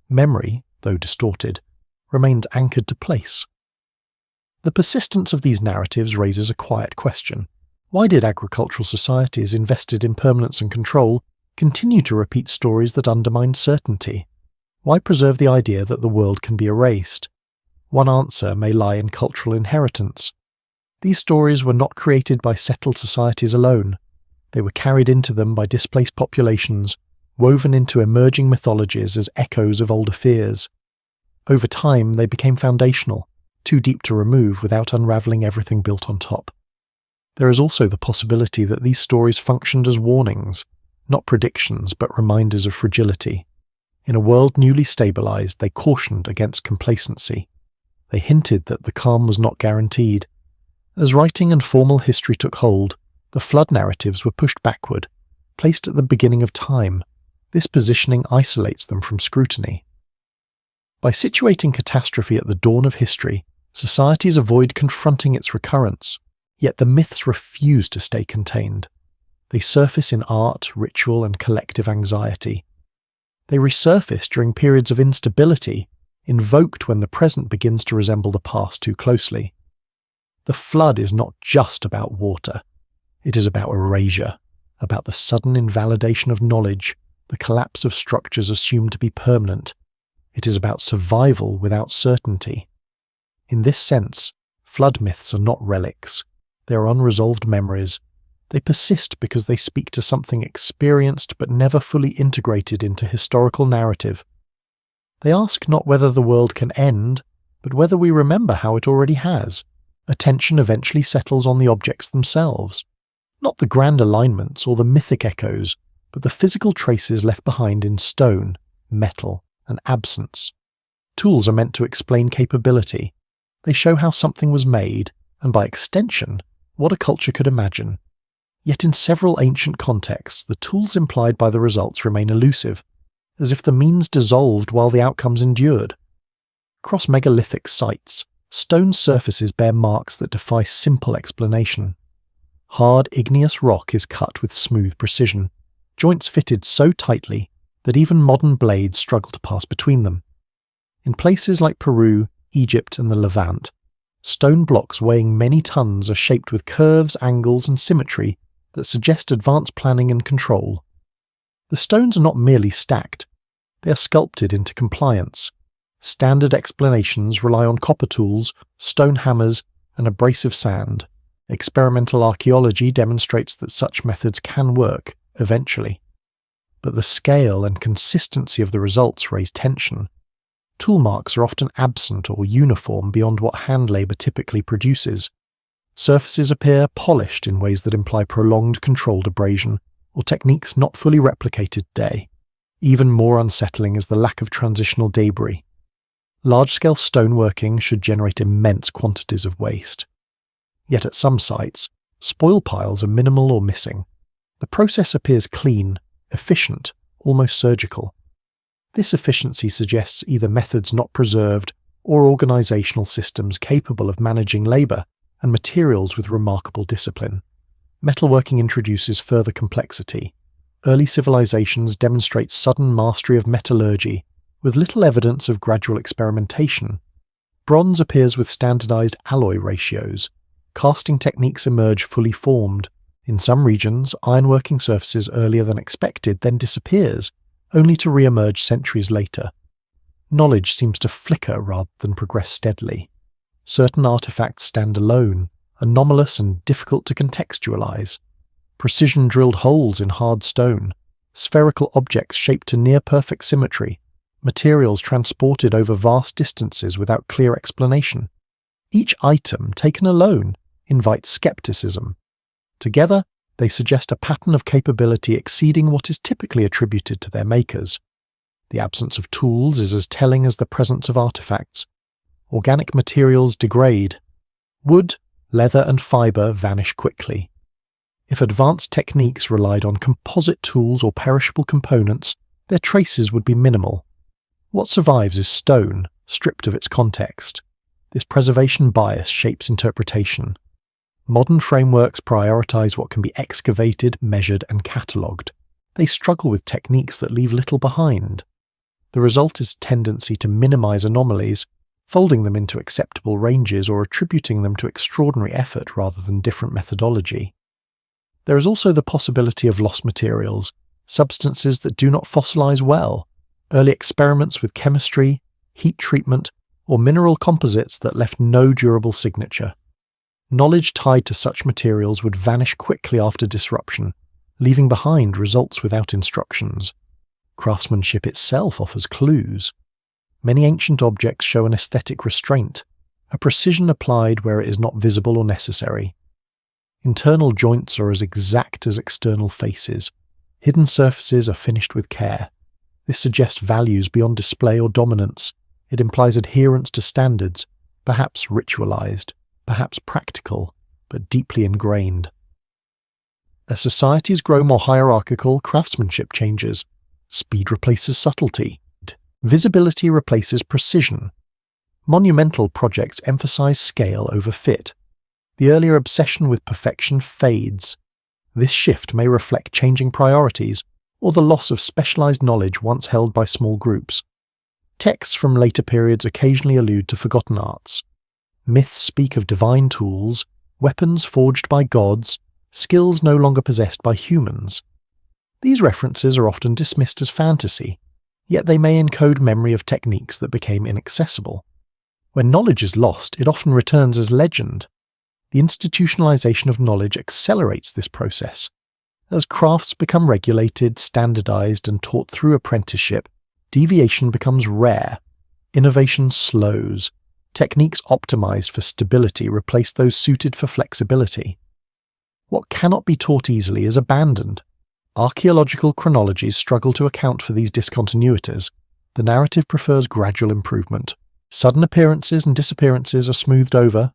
Memory, though distorted, remains anchored to place. The persistence of these narratives raises a quiet question. Why did agricultural societies invested in permanence and control continue to repeat stories that undermined certainty? Why preserve the idea that the world can be erased? One answer may lie in cultural inheritance. These stories were not created by settled societies alone. They were carried into them by displaced populations, woven into emerging mythologies as echoes of older fears. Over time, they became foundational, too deep to remove without unraveling everything built on top. There is also the possibility that these stories functioned as warnings, not predictions but reminders of fragility. In a world newly stabilized, they cautioned against complacency. They hinted that the calm was not guaranteed. As writing and formal history took hold, the flood narratives were pushed backward, placed at the beginning of time. This positioning isolates them from scrutiny. By situating catastrophe at the dawn of history, societies avoid confronting its recurrence, yet the myths refuse to stay contained. They surface in art, ritual, and collective anxiety. They resurface during periods of instability, invoked when the present begins to resemble the past too closely. The flood is not just about water. It is about erasure, about the sudden invalidation of knowledge, the collapse of structures assumed to be permanent. It is about survival without certainty. In this sense, flood myths are not relics. They are unresolved memories. They persist because they speak to something experienced but never fully integrated into historical narrative. They ask not whether the world can end, but whether we remember how it already has. Attention eventually settles on the objects themselves. Not the grand alignments or the mythic echoes, but the physical traces left behind in stone, metal, and absence. Tools are meant to explain capability. They show how something was made, and by extension, what a culture could imagine. Yet in several ancient contexts, the tools implied by the results remain elusive, as if the means dissolved while the outcomes endured. Across megalithic sites, stone surfaces bear marks that defy simple explanation. Hard igneous rock is cut with smooth precision, joints fitted so tightly that even modern blades struggle to pass between them. In places like Peru, Egypt, and the Levant, stone blocks weighing many tons are shaped with curves, angles, and symmetry that suggest advanced planning and control. The stones are not merely stacked, they are sculpted into compliance. Standard explanations rely on copper tools, stone hammers, and abrasive sand. Experimental archaeology demonstrates that such methods can work, eventually. But the scale and consistency of the results raise tension. Tool marks are often absent or uniform beyond what hand labour typically produces. Surfaces appear polished in ways that imply prolonged controlled abrasion, or techniques not fully replicated today. Even more unsettling is the lack of transitional debris. Large-scale stoneworking should generate immense quantities of waste. Yet at some sites, spoil piles are minimal or missing. The process appears clean, efficient, almost surgical. This efficiency suggests either methods not preserved or organisational systems capable of managing labour and materials with remarkable discipline. Metalworking introduces further complexity. Early civilizations demonstrate sudden mastery of metallurgy, with little evidence of gradual experimentation. Bronze appears with standardized alloy ratios. Casting techniques emerge fully formed. In some regions, ironworking surfaces earlier than expected then disappears, only to re-emerge centuries later. Knowledge seems to flicker rather than progress steadily. Certain artifacts stand alone, anomalous and difficult to contextualize. Precision-drilled holes in hard stone, spherical objects shaped to near-perfect symmetry, materials transported over vast distances without clear explanation. Each item, taken alone, invites skepticism. Together, they suggest a pattern of capability exceeding what is typically attributed to their makers. The absence of tools is as telling as the presence of artifacts. Organic materials degrade. Wood, leather and fibre vanish quickly. If advanced techniques relied on composite tools or perishable components, their traces would be minimal. What survives is stone, stripped of its context. This preservation bias shapes interpretation. Modern frameworks prioritize what can be excavated, measured, and catalogued. They struggle with techniques that leave little behind. The result is a tendency to minimize anomalies, folding them into acceptable ranges or attributing them to extraordinary effort rather than different methodology. There is also the possibility of lost materials, substances that do not fossilize well, early experiments with chemistry, heat treatment, or mineral composites that left no durable signature. Knowledge tied to such materials would vanish quickly after disruption, leaving behind results without instructions. Craftsmanship itself offers clues. Many ancient objects show an aesthetic restraint, a precision applied where it is not visible or necessary. Internal joints are as exact as external faces. Hidden surfaces are finished with care. This suggests values beyond display or dominance. It implies adherence to standards, perhaps ritualized, perhaps practical, but deeply ingrained. As societies grow more hierarchical, craftsmanship changes. Speed replaces subtlety. Visibility replaces precision. Monumental projects emphasize scale over fit. The earlier obsession with perfection fades. This shift may reflect changing priorities or the loss of specialized knowledge once held by small groups. Texts from later periods occasionally allude to forgotten arts. Myths speak of divine tools, weapons forged by gods, skills no longer possessed by humans. These references are often dismissed as fantasy, yet they may encode memory of techniques that became inaccessible. When knowledge is lost, it often returns as legend. The institutionalization of knowledge accelerates this process. As crafts become regulated, standardized, and taught through apprenticeship, deviation becomes rare. Innovation slows. Techniques optimized for stability replace those suited for flexibility. What cannot be taught easily is abandoned. Archaeological chronologies struggle to account for these discontinuities. The narrative prefers gradual improvement. Sudden appearances and disappearances are smoothed over.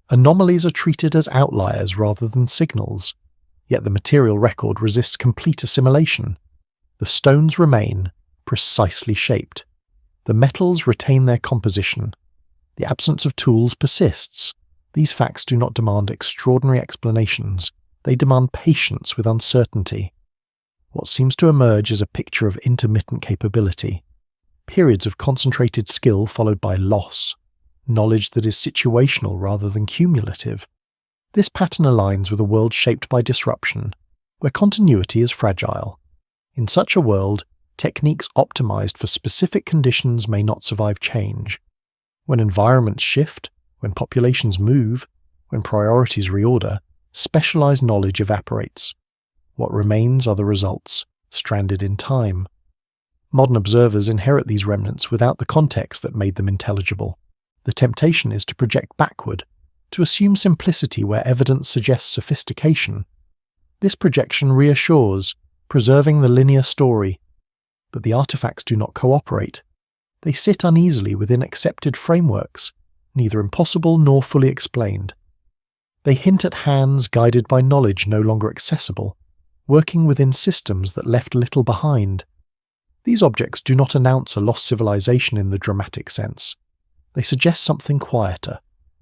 Anomalies are treated as outliers rather than signals. Yet the material record resists complete assimilation. The stones remain, precisely shaped. The metals retain their composition. The absence of tools persists. These facts do not demand extraordinary explanations. They demand patience with uncertainty. What seems to emerge is a picture of intermittent capability. Periods of concentrated skill followed by loss. Knowledge that is situational rather than cumulative. This pattern aligns with a world shaped by disruption, where continuity is fragile. In such a world, techniques optimized for specific conditions may not survive change. When environments shift, when populations move, when priorities reorder, specialized knowledge evaporates. What remains are the results, stranded in time. Modern observers inherit these remnants without the context that made them intelligible. The temptation is to project backward, to assume simplicity where evidence suggests sophistication. This projection reassures, preserving the linear story. But the artifacts do not cooperate. They sit uneasily within accepted frameworks, neither impossible nor fully explained. They hint at hands guided by knowledge no longer accessible, working within systems that left little behind. These objects do not announce a lost civilization in the dramatic sense. They suggest something quieter,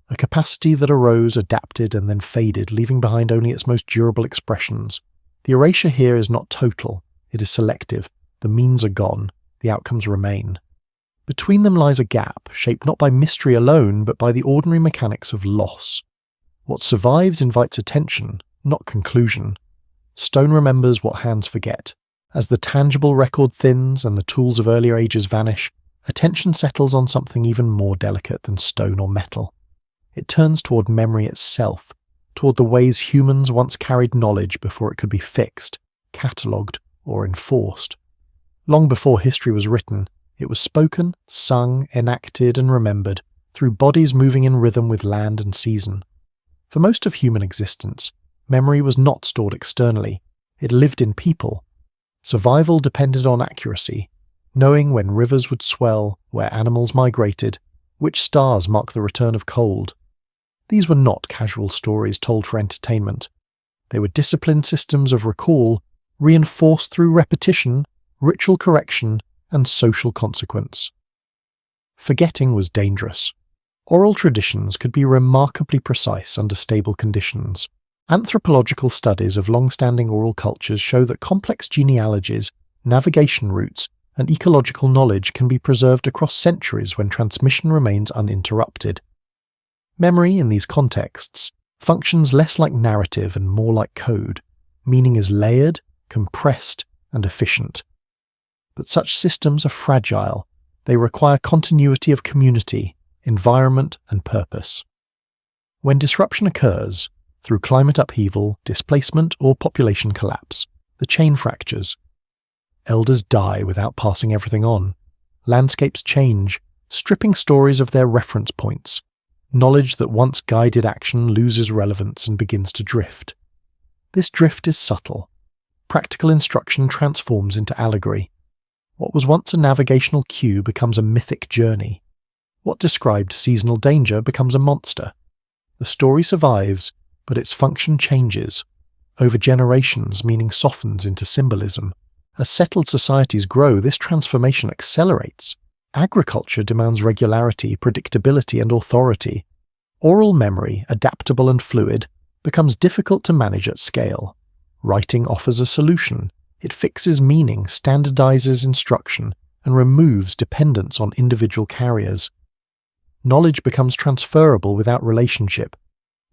a capacity that arose, adapted, and then faded, leaving behind only its most durable expressions. The erasure here is not total, it is selective. The means are gone, the outcomes remain. Between them lies a gap, shaped not by mystery alone, but by the ordinary mechanics of loss. What survives invites attention, not conclusion. Stone remembers what hands forget. As the tangible record thins and the tools of earlier ages vanish, attention settles on something even more delicate than stone or metal. It turns toward memory itself, toward the ways humans once carried knowledge before it could be fixed, catalogued, or enforced. Long before history was written, it was spoken, sung, enacted, and remembered through bodies moving in rhythm with land and season. For most of human existence, memory was not stored externally. It lived in people. Survival depended on accuracy, knowing when rivers would swell, where animals migrated, which stars mark the return of cold. These were not casual stories told for entertainment. They were disciplined systems of recall, reinforced through repetition, ritual correction, and social consequence. Forgetting was dangerous. Oral traditions could be remarkably precise under stable conditions. Anthropological studies of long-standing oral cultures show that complex genealogies, navigation routes, and ecological knowledge can be preserved across centuries when transmission remains uninterrupted. Memory in these contexts functions less like narrative and more like code. Meaning is layered, compressed, and efficient. But such systems are fragile. They require continuity of community, environment, and purpose. When disruption occurs, through climate upheaval, displacement, or population collapse, the chain fractures. Elders die without passing everything on. Landscapes change, stripping stories of their reference points. Knowledge that once guided action loses relevance and begins to drift. This drift is subtle. Practical instruction transforms into allegory. What was once a navigational cue becomes a mythic journey. What described seasonal danger becomes a monster. The story survives, but its function changes. Over generations, meaning softens into symbolism. As settled societies grow, this transformation accelerates. Agriculture demands regularity, predictability, and authority. Oral memory, adaptable and fluid, becomes difficult to manage at scale. Writing offers a solution. It fixes meaning, standardizes instruction, and removes dependence on individual carriers. Knowledge becomes transferable without relationship.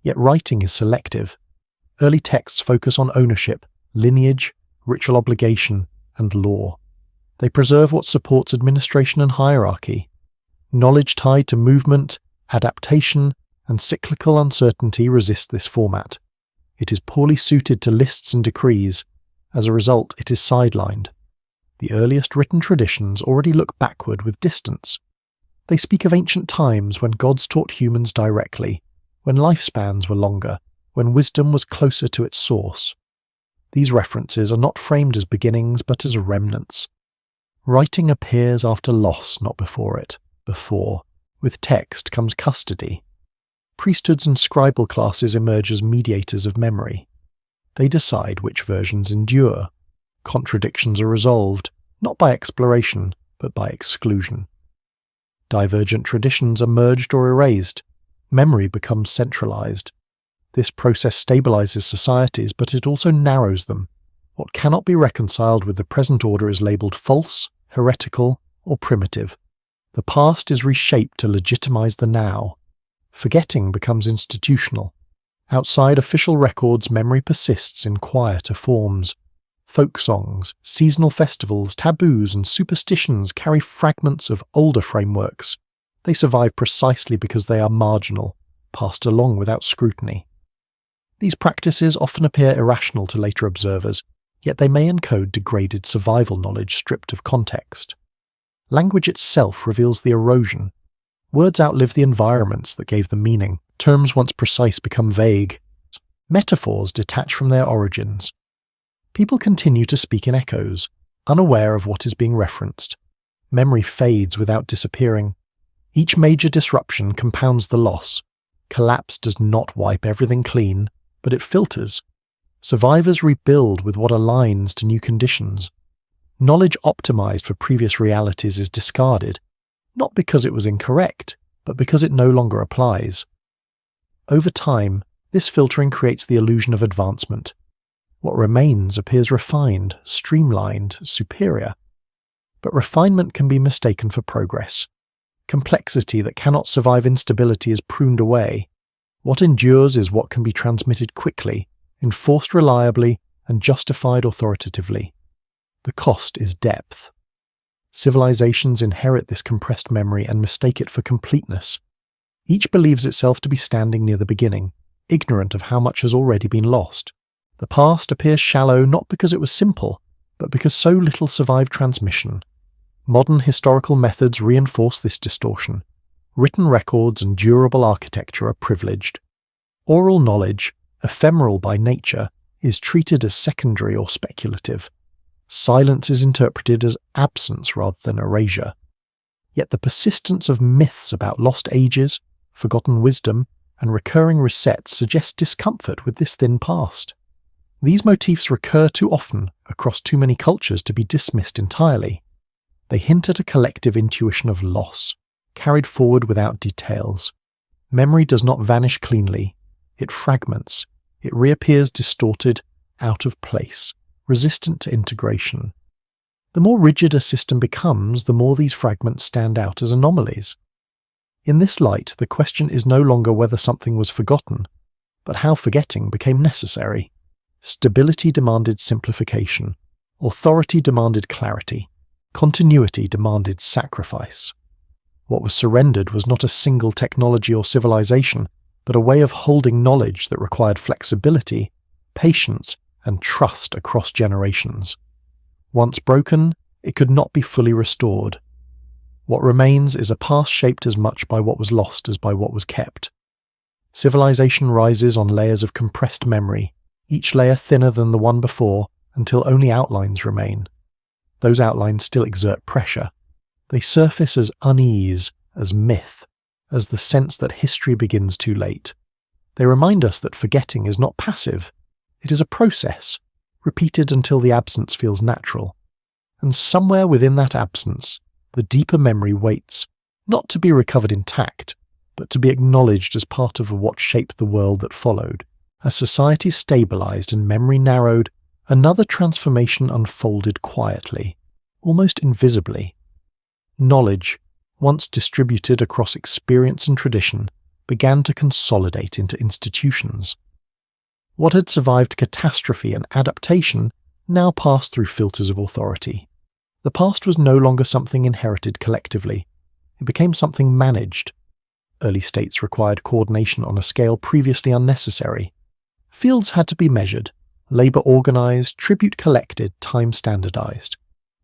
Yet writing is selective. Early texts focus on ownership, lineage, ritual obligation, and law. They preserve what supports administration and hierarchy. Knowledge tied to movement, adaptation, and cyclical uncertainty resist this format. It is poorly suited to lists and decrees. As a result, it is sidelined. The earliest written traditions already look backward with distance. They speak of ancient times when gods taught humans directly, when lifespans were longer, when wisdom was closer to its source. These references are not framed as beginnings but as remnants. Writing appears after loss, not before it. Before, with text comes custody. Priesthoods and scribal classes emerge as mediators of memory. They decide which versions endure. Contradictions are resolved, not by exploration, but by exclusion. Divergent traditions are merged or erased. Memory becomes centralized. This process stabilizes societies, but it also narrows them. What cannot be reconciled with the present order is labeled false, heretical, or primitive. The past is reshaped to legitimize the now. Forgetting becomes institutional. Outside official records, memory persists in quieter forms. Folk songs, seasonal festivals, taboos, and superstitions carry fragments of older frameworks. They survive precisely because they are marginal, passed along without scrutiny. These practices often appear irrational to later observers, yet they may encode degraded survival knowledge stripped of context. Language itself reveals the erosion. Words outlive the environments that gave them meaning. Terms once precise become vague. Metaphors detach from their origins. People continue to speak in echoes, unaware of what is being referenced. Memory fades without disappearing. Each major disruption compounds the loss. Collapse does not wipe everything clean, but it filters. Survivors rebuild with what aligns to new conditions. Knowledge optimized for previous realities is discarded, not because it was incorrect, but because it no longer applies. Over time, this filtering creates the illusion of advancement. What remains appears refined, streamlined, superior. But refinement can be mistaken for progress. Complexity that cannot survive instability is pruned away. What endures is what can be transmitted quickly, enforced reliably, and justified authoritatively. The cost is depth. Civilizations inherit this compressed memory and mistake it for completeness. Each believes itself to be standing near the beginning, ignorant of how much has already been lost. The past appears shallow not because it was simple, but because so little survived transmission. Modern historical methods reinforce this distortion. Written records and durable architecture are privileged. Oral knowledge, ephemeral by nature, is treated as secondary or speculative. Silence is interpreted as absence rather than erasure. Yet the persistence of myths about lost ages, forgotten wisdom, and recurring resets suggests discomfort with this thin past. These motifs recur too often across too many cultures to be dismissed entirely. They hint at a collective intuition of loss, carried forward without details. Memory does not vanish cleanly. It fragments. It reappears distorted, out of place, resistant to integration. The more rigid a system becomes, the more these fragments stand out as anomalies. In this light, the question is no longer whether something was forgotten, but how forgetting became necessary. Stability demanded simplification. Authority demanded clarity. Continuity demanded sacrifice. What was surrendered was not a single technology or civilization, but a way of holding knowledge that required flexibility, patience, and trust across generations. Once broken, it could not be fully restored. What remains is a past shaped as much by what was lost as by what was kept. Civilization rises on layers of compressed memory, each layer thinner than the one before, until only outlines remain. Those outlines still exert pressure. They surface as unease, as myth, as the sense that history begins too late. They remind us that forgetting is not passive. It is a process, repeated until the absence feels natural. And somewhere within that absence, the deeper memory waits, not to be recovered intact, but to be acknowledged as part of what shaped the world that followed. As society stabilized and memory narrowed, another transformation unfolded quietly, almost invisibly. Knowledge, once distributed across experience and tradition, began to consolidate into institutions. What had survived catastrophe and adaptation now passed through filters of authority. The past was no longer something inherited collectively. It became something managed. Early states required coordination on a scale previously unnecessary. Fields had to be measured, labor organized, tribute collected, time standardized.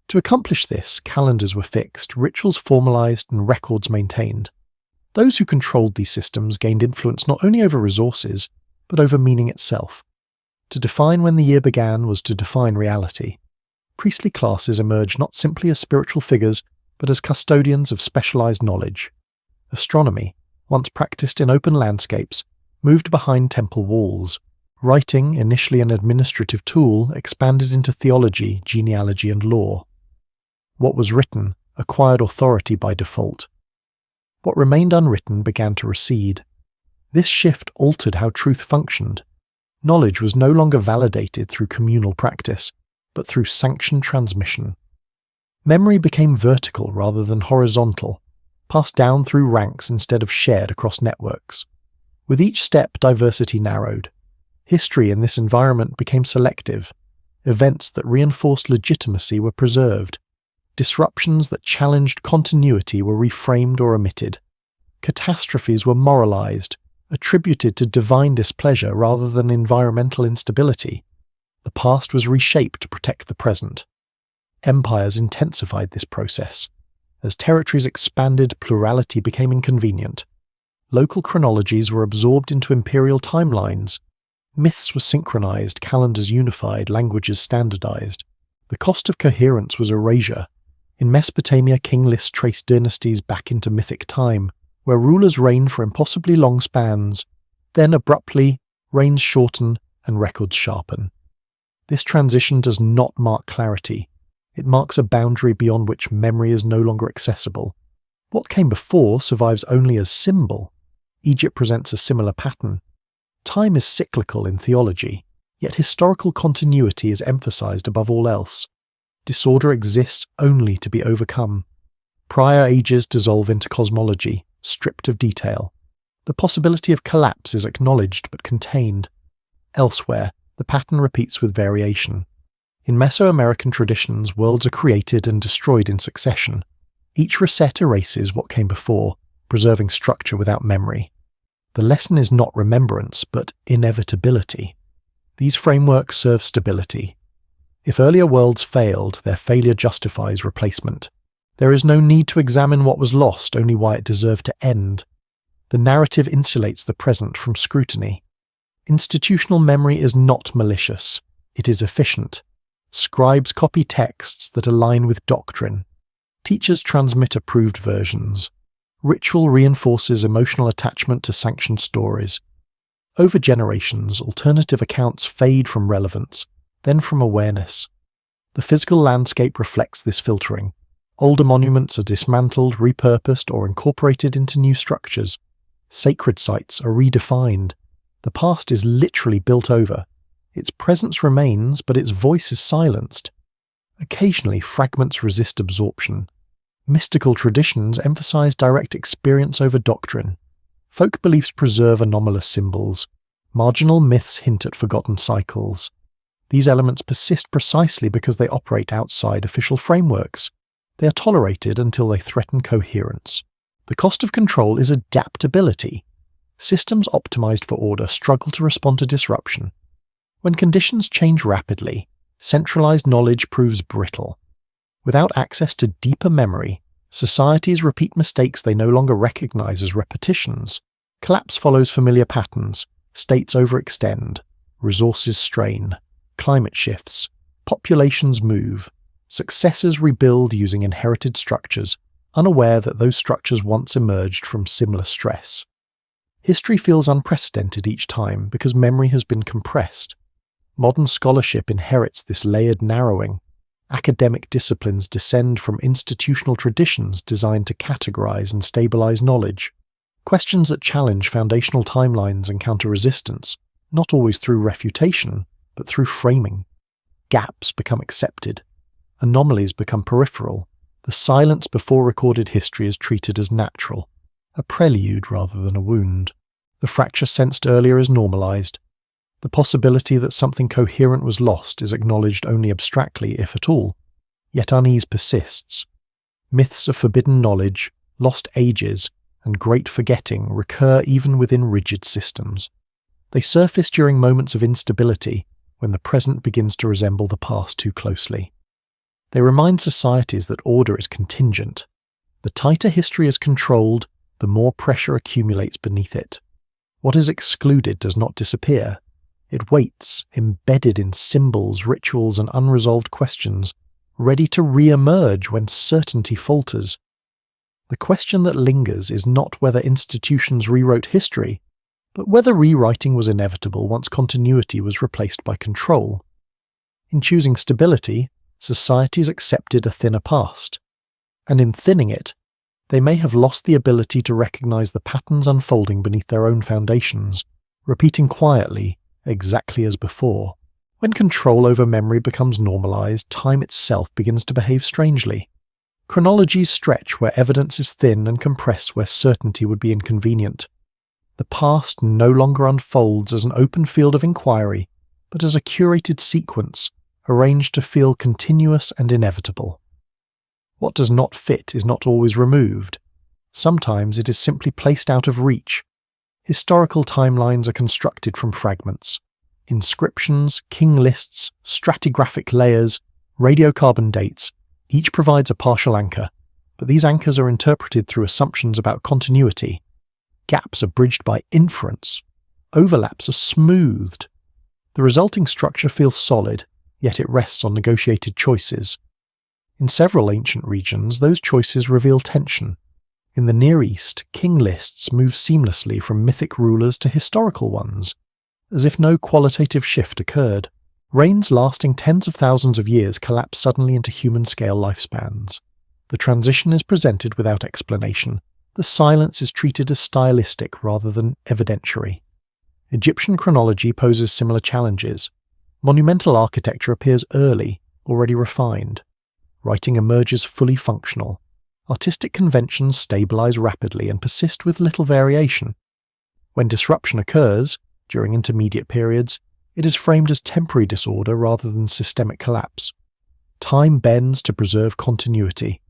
To accomplish this, calendars were fixed, rituals formalized, and records maintained. Those who controlled these systems gained influence not only over resources, but over meaning itself. To define when the year began was to define reality. Priestly classes emerged not simply as spiritual figures, but as custodians of specialized knowledge. Astronomy, once practiced in open landscapes, moved behind temple walls. Writing, initially an administrative tool, expanded into theology, genealogy, and law. What was written acquired authority by default. What remained unwritten began to recede. This shift altered how truth functioned. Knowledge was no longer validated through communal practice, but through sanctioned transmission. Memory became vertical rather than horizontal, passed down through ranks instead of shared across networks. With each step, diversity narrowed. History in this environment became selective. Events that reinforced legitimacy were preserved. Disruptions that challenged continuity were reframed or omitted. Catastrophes were moralized. attributed to divine displeasure rather than environmental instability. The past was reshaped to protect the present. Empires intensified this process. As territories expanded, plurality became inconvenient. Local chronologies were absorbed into imperial timelines. Myths were synchronized, calendars unified, languages standardized. The cost of coherence was erasure. In Mesopotamia, king lists traced dynasties back into mythic time, where rulers reigned for impossibly long spans. Then, abruptly, reigns shorten and records sharpen. This transition does not mark clarity. It marks a boundary beyond which memory is no longer accessible. What came before survives only as symbol. Egypt presents a similar pattern. Time is cyclical in theology, yet historical continuity is emphasized above all else. Disorder exists only to be overcome. Prior ages dissolve into cosmology, stripped of detail. The possibility of collapse is acknowledged but contained. Elsewhere, the pattern repeats with variation. In Mesoamerican traditions, worlds are created and destroyed in succession. Each reset erases what came before, preserving structure without memory. The lesson is not remembrance, but inevitability. These frameworks serve stability. If earlier worlds failed, their failure justifies replacement. There is no need to examine what was lost, only why it deserved to end. The narrative insulates the present from scrutiny. Institutional memory is not malicious. It is efficient. Scribes copy texts that align with doctrine. Teachers transmit approved versions. Ritual reinforces emotional attachment to sanctioned stories. Over generations, alternative accounts fade from relevance, then from awareness. The physical landscape reflects this filtering. Older monuments are dismantled, repurposed, or incorporated into new structures. Sacred sites are redefined. The past is literally built over. Its presence remains, but its voice is silenced. Occasionally, fragments resist absorption. Mystical traditions emphasize direct experience over doctrine. Folk beliefs preserve anomalous symbols. Marginal myths hint at forgotten cycles. These elements persist precisely because they operate outside official frameworks. They are tolerated until they threaten coherence. The cost of control is adaptability. Systems optimized for order struggle to respond to disruption. When conditions change rapidly, centralized knowledge proves brittle. Without access to deeper memory, societies repeat mistakes they no longer recognize as repetitions. Collapse follows familiar patterns. States overextend. Resources strain. Climate shifts. Populations move. Successors rebuild using inherited structures, unaware that those structures once emerged from similar stress. History feels unprecedented each time because memory has been compressed. Modern scholarship inherits this layered narrowing. Academic disciplines descend from institutional traditions designed to categorize and stabilize knowledge. Questions that challenge foundational timelines encounter resistance, not always through refutation, but through framing. Gaps become accepted. Anomalies become peripheral. The silence before recorded history is treated as natural, a prelude rather than a wound. The fracture sensed earlier is normalized. The possibility that something coherent was lost is acknowledged only abstractly, if at all. Yet unease persists. Myths of forbidden knowledge, lost ages, and great forgetting recur even within rigid systems. They surface during moments of instability, when the present begins to resemble the past too closely. They remind societies that order is contingent. The tighter history is controlled, the more pressure accumulates beneath it. What is excluded does not disappear. It waits, embedded in symbols, rituals, and unresolved questions, ready to re-emerge when certainty falters. The question that lingers is not whether institutions rewrote history, but whether rewriting was inevitable once continuity was replaced by control. In choosing stability, societies accepted a thinner past, and in thinning it, they may have lost the ability to recognize the patterns unfolding beneath their own foundations, repeating quietly, exactly as before. When control over memory becomes normalized, time itself begins to behave strangely. Chronologies stretch where evidence is thin and compress where certainty would be inconvenient. The past no longer unfolds as an open field of inquiry, but as a curated sequence, arranged to feel continuous and inevitable. What does not fit is not always removed. Sometimes it is simply placed out of reach. Historical timelines are constructed from fragments. Inscriptions, king lists, stratigraphic layers, radiocarbon dates, each provides a partial anchor, but these anchors are interpreted through assumptions about continuity. Gaps are bridged by inference. Overlaps are smoothed. The resulting structure feels solid, yet it rests on negotiated choices. In several ancient regions, those choices reveal tension. In the Near East, king lists move seamlessly from mythic rulers to historical ones, as if no qualitative shift occurred. Reigns lasting tens of thousands of years collapse suddenly into human-scale lifespans. The transition is presented without explanation. The silence is treated as stylistic rather than evidentiary. Egyptian chronology poses similar challenges. Monumental architecture appears early, already refined. Writing emerges fully functional. Artistic conventions stabilize rapidly and persist with little variation. When disruption occurs, during intermediate periods, it is framed as temporary disorder rather than systemic collapse. Time bends to preserve continuity.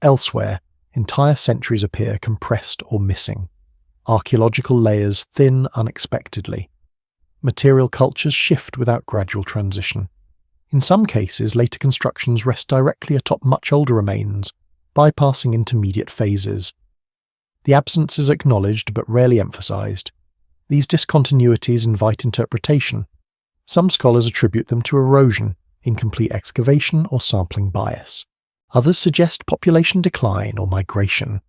Elsewhere, entire centuries appear compressed or missing. Archaeological layers thin unexpectedly. Material cultures shift without gradual transition. In some cases, later constructions rest directly atop much older remains, bypassing intermediate phases. The absence is acknowledged but rarely emphasized. These discontinuities invite interpretation. Some scholars attribute them to erosion, incomplete excavation, or sampling bias. Others suggest population decline or migration.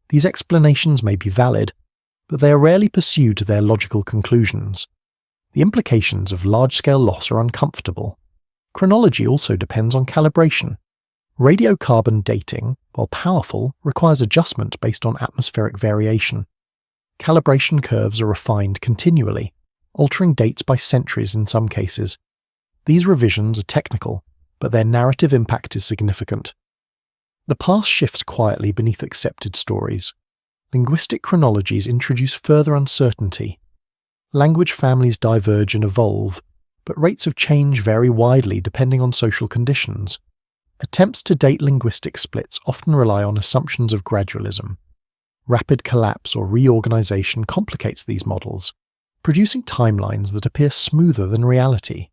These explanations may be valid, but they are rarely pursued to their logical conclusions. The implications of large-scale loss are uncomfortable. Chronology also depends on calibration. Radiocarbon dating, while powerful, requires adjustment based on atmospheric variation. Calibration curves are refined continually, altering dates by centuries in some cases. These revisions are technical, but their narrative impact is significant. The past shifts quietly beneath accepted stories. Linguistic chronologies introduce further uncertainty. Language families diverge and evolve, but rates of change vary widely depending on social conditions. Attempts to date linguistic splits often rely on assumptions of gradualism. Rapid collapse or reorganization complicates these models, producing timelines that appear smoother than reality.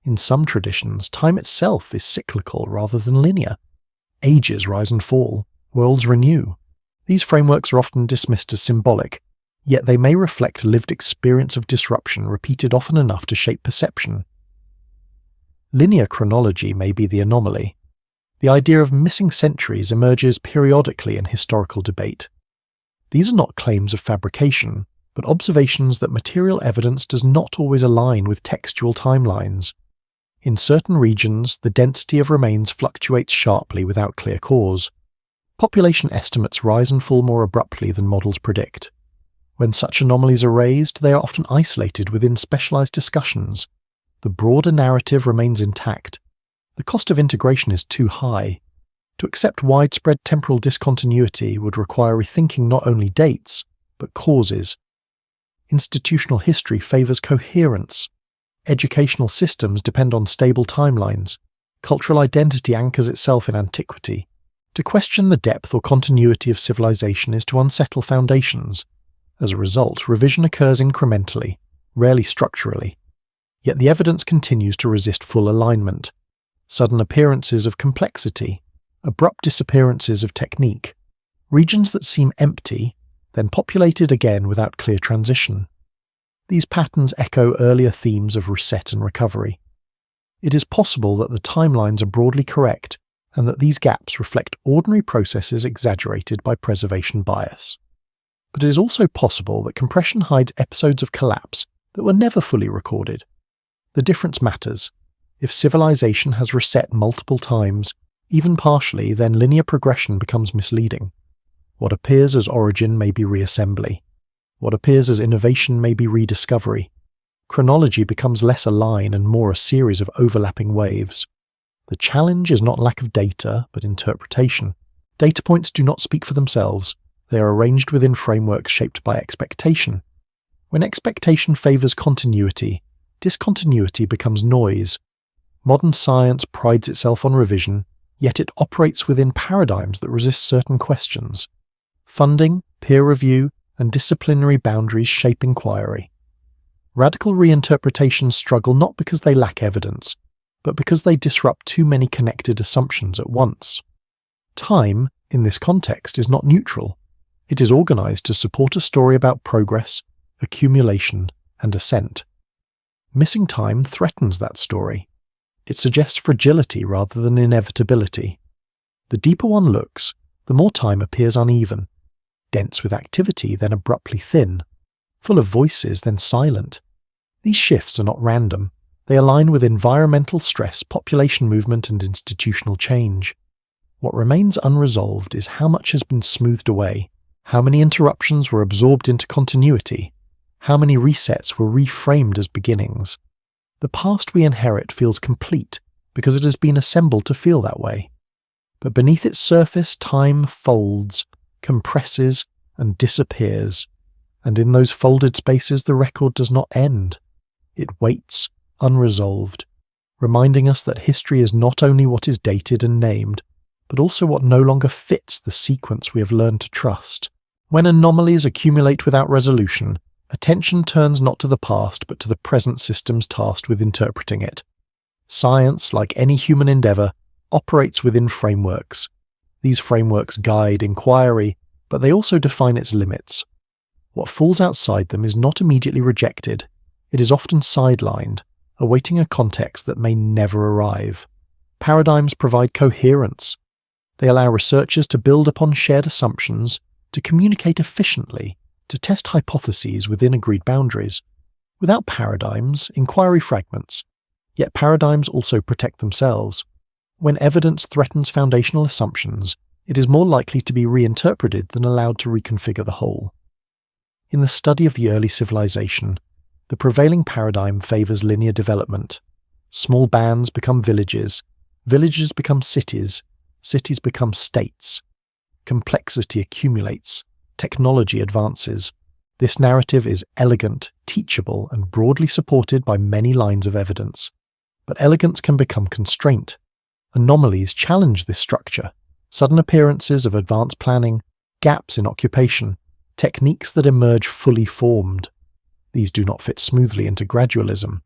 In some traditions, time itself is cyclical rather than linear. Ages rise and fall, worlds renew. These frameworks are often dismissed as symbolic, yet they may reflect lived experience of disruption repeated often enough to shape perception. Linear chronology may be the anomaly. The idea of missing centuries emerges periodically in historical debate. These are not claims of fabrication, but observations that material evidence does not always align with textual timelines. In certain regions, the density of remains fluctuates sharply without clear cause. Population estimates rise and fall more abruptly than models predict. When such anomalies are raised, they are often isolated within specialized discussions. The broader narrative remains intact. The cost of integration is too high. To accept widespread temporal discontinuity would require rethinking not only dates, but causes. Institutional history favors coherence. Educational systems depend on stable timelines. Cultural identity anchors itself in antiquity. To question the depth or continuity of civilization is to unsettle foundations. As a result, revision occurs incrementally, rarely structurally. Yet the evidence continues to resist full alignment. Sudden appearances of complexity, abrupt disappearances of technique, regions that seem empty, then populated again without clear transition. These patterns echo earlier themes of reset and recovery. It is possible that the timelines are broadly correct, and that these gaps reflect ordinary processes exaggerated by preservation bias. But it is also possible that compression hides episodes of collapse that were never fully recorded. The difference matters. If civilization has reset multiple times, even partially, then linear progression becomes misleading. What appears as origin may be reassembly. What appears as innovation may be rediscovery. Chronology becomes less a line and more a series of overlapping waves. The challenge is not lack of data, but interpretation. Data points do not speak for themselves. They are arranged within frameworks shaped by expectation. When expectation favors continuity, discontinuity becomes noise. Modern science prides itself on revision, yet it operates within paradigms that resist certain questions. Funding, peer review, and disciplinary boundaries shape inquiry. Radical reinterpretations struggle not because they lack evidence, but because they disrupt too many connected assumptions at once. Time, in this context, is not neutral. It is organized to support a story about progress, accumulation, and ascent. Missing time threatens that story. It suggests fragility rather than inevitability. The deeper one looks, the more time appears uneven, dense with activity, then abruptly thin, full of voices, then silent. These shifts are not random. They align with environmental stress, population movement, and institutional change. What remains unresolved is how much has been smoothed away, how many interruptions were absorbed into continuity, how many resets were reframed as beginnings. The past we inherit feels complete because it has been assembled to feel that way. But beneath its surface, time folds, compresses, and disappears. And in those folded spaces, the record does not end. It waits, unresolved, reminding us that history is not only what is dated and named, but also what no longer fits the sequence we have learned to trust. When anomalies accumulate without resolution, attention turns not to the past but to the present systems tasked with interpreting it. Science, like any human endeavor, operates within frameworks. These frameworks guide inquiry, but they also define its limits. What falls outside them is not immediately rejected. It is often sidelined, awaiting a context that may never arrive. Paradigms provide coherence. They allow researchers to build upon shared assumptions, to communicate efficiently, to test hypotheses within agreed boundaries. Without paradigms, inquiry fragments. Yet paradigms also protect themselves. When evidence threatens foundational assumptions, it is more likely to be reinterpreted than allowed to reconfigure the whole. In the study of the early civilization, the prevailing paradigm favors linear development. Small bands become villages, villages become cities, cities become states. Complexity accumulates, technology advances. This narrative is elegant, teachable, and broadly supported by many lines of evidence. But elegance can become constraint. Anomalies challenge this structure. Sudden appearances of advanced planning, gaps in occupation, techniques that emerge fully formed. These do not fit smoothly into gradualism.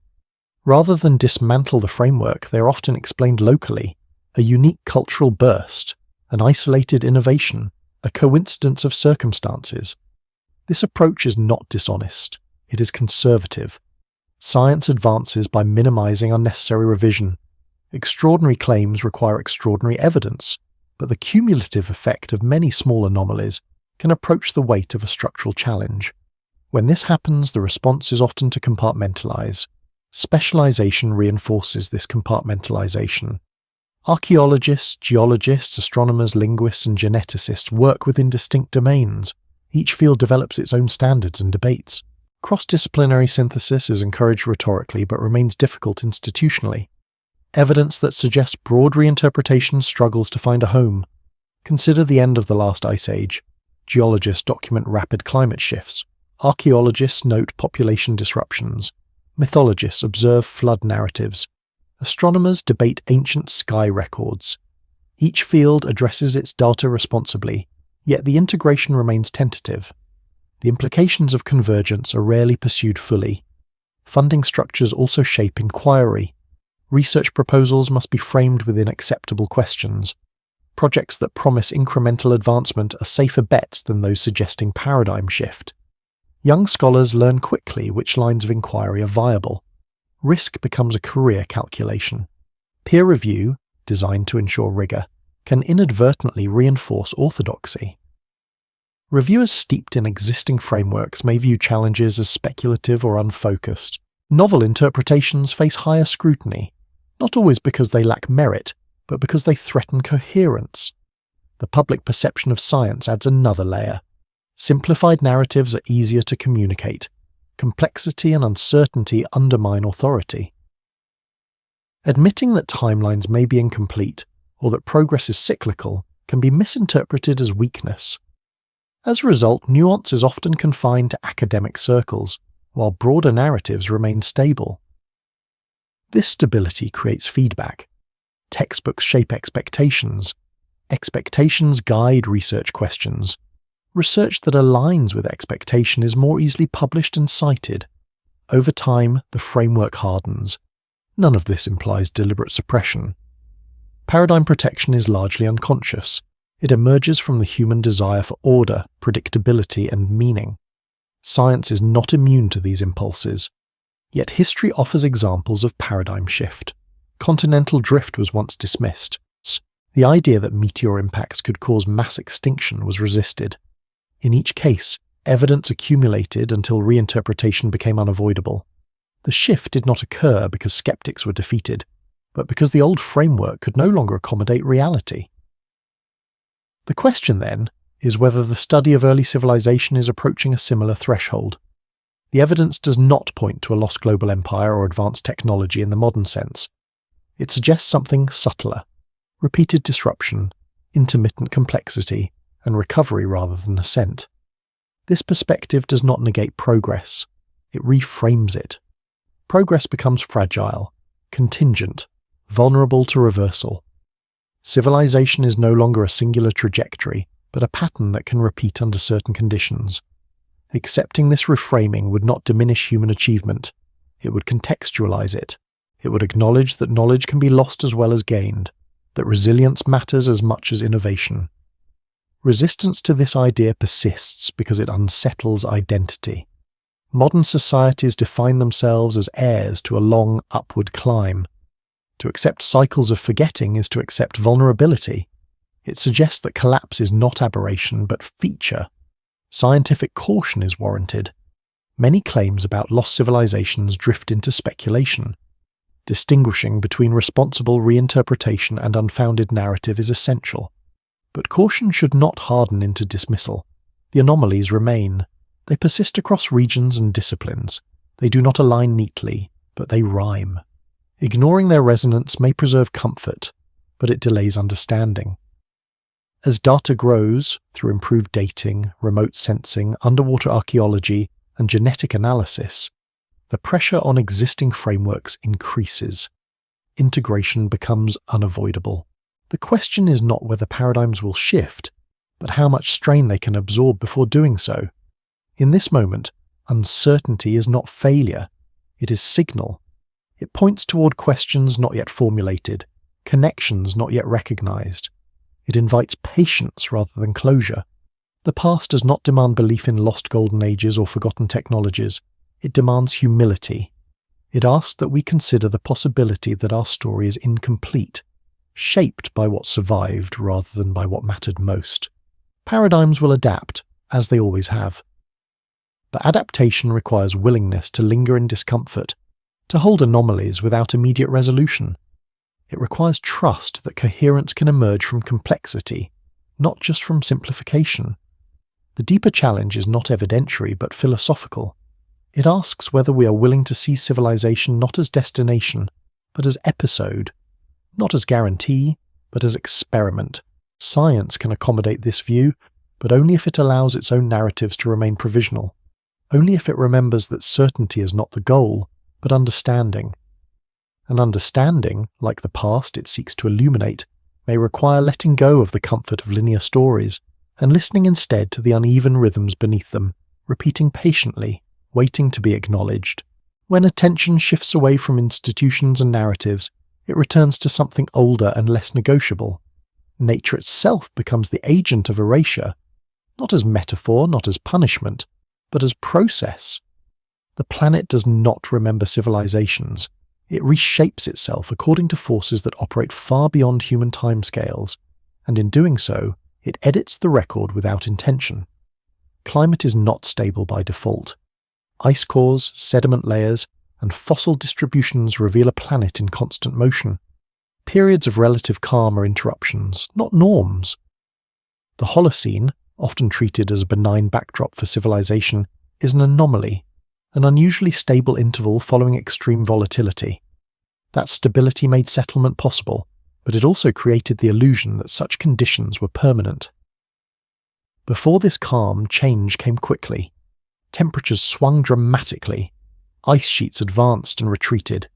Rather than dismantle the framework, they are often explained locally, a unique cultural burst, an isolated innovation, a coincidence of circumstances. This approach is not dishonest. It is conservative. Science advances by minimizing unnecessary revision. Extraordinary claims require extraordinary evidence, but the cumulative effect of many small anomalies can approach the weight of a structural challenge. When this happens, the response is often to compartmentalize. Specialization reinforces this compartmentalization. Archaeologists, geologists, astronomers, linguists, and geneticists work within distinct domains. Each field develops its own standards and debates. Cross-disciplinary synthesis is encouraged rhetorically but remains difficult institutionally. Evidence that suggests broad reinterpretation struggles to find a home. Consider the end of the last ice age. Geologists document rapid climate shifts. Archaeologists note population disruptions. Mythologists observe flood narratives. Astronomers debate ancient sky records. Each field addresses its data responsibly, yet the integration remains tentative. The implications of convergence are rarely pursued fully. Funding structures also shape inquiry. Research proposals must be framed within acceptable questions. Projects that promise incremental advancement are safer bets than those suggesting paradigm shift. Young scholars learn quickly which lines of inquiry are viable. Risk becomes a career calculation. Peer review, designed to ensure rigor, can inadvertently reinforce orthodoxy. Reviewers steeped in existing frameworks may view challenges as speculative or unfocused. Novel interpretations face higher scrutiny, not always because they lack merit, but because they threaten coherence. The public perception of science adds another layer. Simplified narratives are easier to communicate. Complexity and uncertainty undermine authority. Admitting that timelines may be incomplete, or that progress is cyclical, can be misinterpreted as weakness. As a result, nuance is often confined to academic circles, while broader narratives remain stable. This stability creates feedback. Textbooks shape expectations. Expectations guide research questions. Research that aligns with expectation is more easily published and cited. Over time, the framework hardens. None of this implies deliberate suppression. Paradigm protection is largely unconscious. It emerges from the human desire for order, predictability, and meaning. Science is not immune to these impulses. Yet history offers examples of paradigm shift. Continental drift was once dismissed. The idea that meteor impacts could cause mass extinction was resisted. In each case, evidence accumulated until reinterpretation became unavoidable. The shift did not occur because skeptics were defeated, but because the old framework could no longer accommodate reality. The question, then, is whether the study of early civilization is approaching a similar threshold. The evidence does not point to a lost global empire or advanced technology in the modern sense. It suggests something subtler: repeated disruption, intermittent complexity, and recovery rather than ascent. This perspective does not negate progress. It reframes it. Progress becomes fragile, contingent, vulnerable to reversal. Civilization is no longer a singular trajectory, but a pattern that can repeat under certain conditions. Accepting this reframing would not diminish human achievement. It would contextualize it. It would acknowledge that knowledge can be lost as well as gained, that resilience matters as much as innovation. Resistance to this idea persists because it unsettles identity. Modern societies define themselves as heirs to a long upward climb. To accept cycles of forgetting is to accept vulnerability. It suggests that collapse is not aberration but feature. Scientific caution is warranted. Many claims about lost civilizations drift into speculation. Distinguishing between responsible reinterpretation and unfounded narrative is essential. But caution should not harden into dismissal. The anomalies remain. They persist across regions and disciplines. They do not align neatly, but they rhyme. Ignoring their resonance may preserve comfort, but it delays understanding. As data grows, through improved dating, remote sensing, underwater archaeology, and genetic analysis, the pressure on existing frameworks increases. Integration becomes unavoidable. The question is not whether paradigms will shift, but how much strain they can absorb before doing so. In this moment, uncertainty is not failure. It is signal. It points toward questions not yet formulated, connections not yet recognized. It invites patience rather than closure. The past does not demand belief in lost golden ages or forgotten technologies. It demands humility. It asks that we consider the possibility that our story is incomplete, shaped by what survived rather than by what mattered most. Paradigms will adapt, as they always have. But adaptation requires willingness to linger in discomfort, to hold anomalies without immediate resolution. It requires trust that coherence can emerge from complexity, not just from simplification. The deeper challenge is not evidentiary but philosophical. It asks whether we are willing to see civilization not as destination, but as episode, not as guarantee, but as experiment. Science can accommodate this view, but only if it allows its own narratives to remain provisional, only if it remembers that certainty is not the goal, but understanding. An understanding, like the past it seeks to illuminate, may require letting go of the comfort of linear stories, and listening instead to the uneven rhythms beneath them, repeating patiently, waiting to be acknowledged. When attention shifts away from institutions and narratives, it returns to something older and less negotiable. Nature itself becomes the agent of erasure, not as metaphor, not as punishment, but as process. The planet does not remember civilizations. It reshapes itself according to forces that operate far beyond human timescales, and in doing so, it edits the record without intention. Climate is not stable by default. Ice cores, sediment layers, and fossil distributions reveal a planet in constant motion. Periods of relative calm are interruptions, not norms. The Holocene, often treated as a benign backdrop for civilization, is an anomaly, an unusually stable interval following extreme volatility. That stability made settlement possible, but it also created the illusion that such conditions were permanent. Before this calm, change came quickly. Temperatures swung dramatically. Ice sheets advanced and retreated.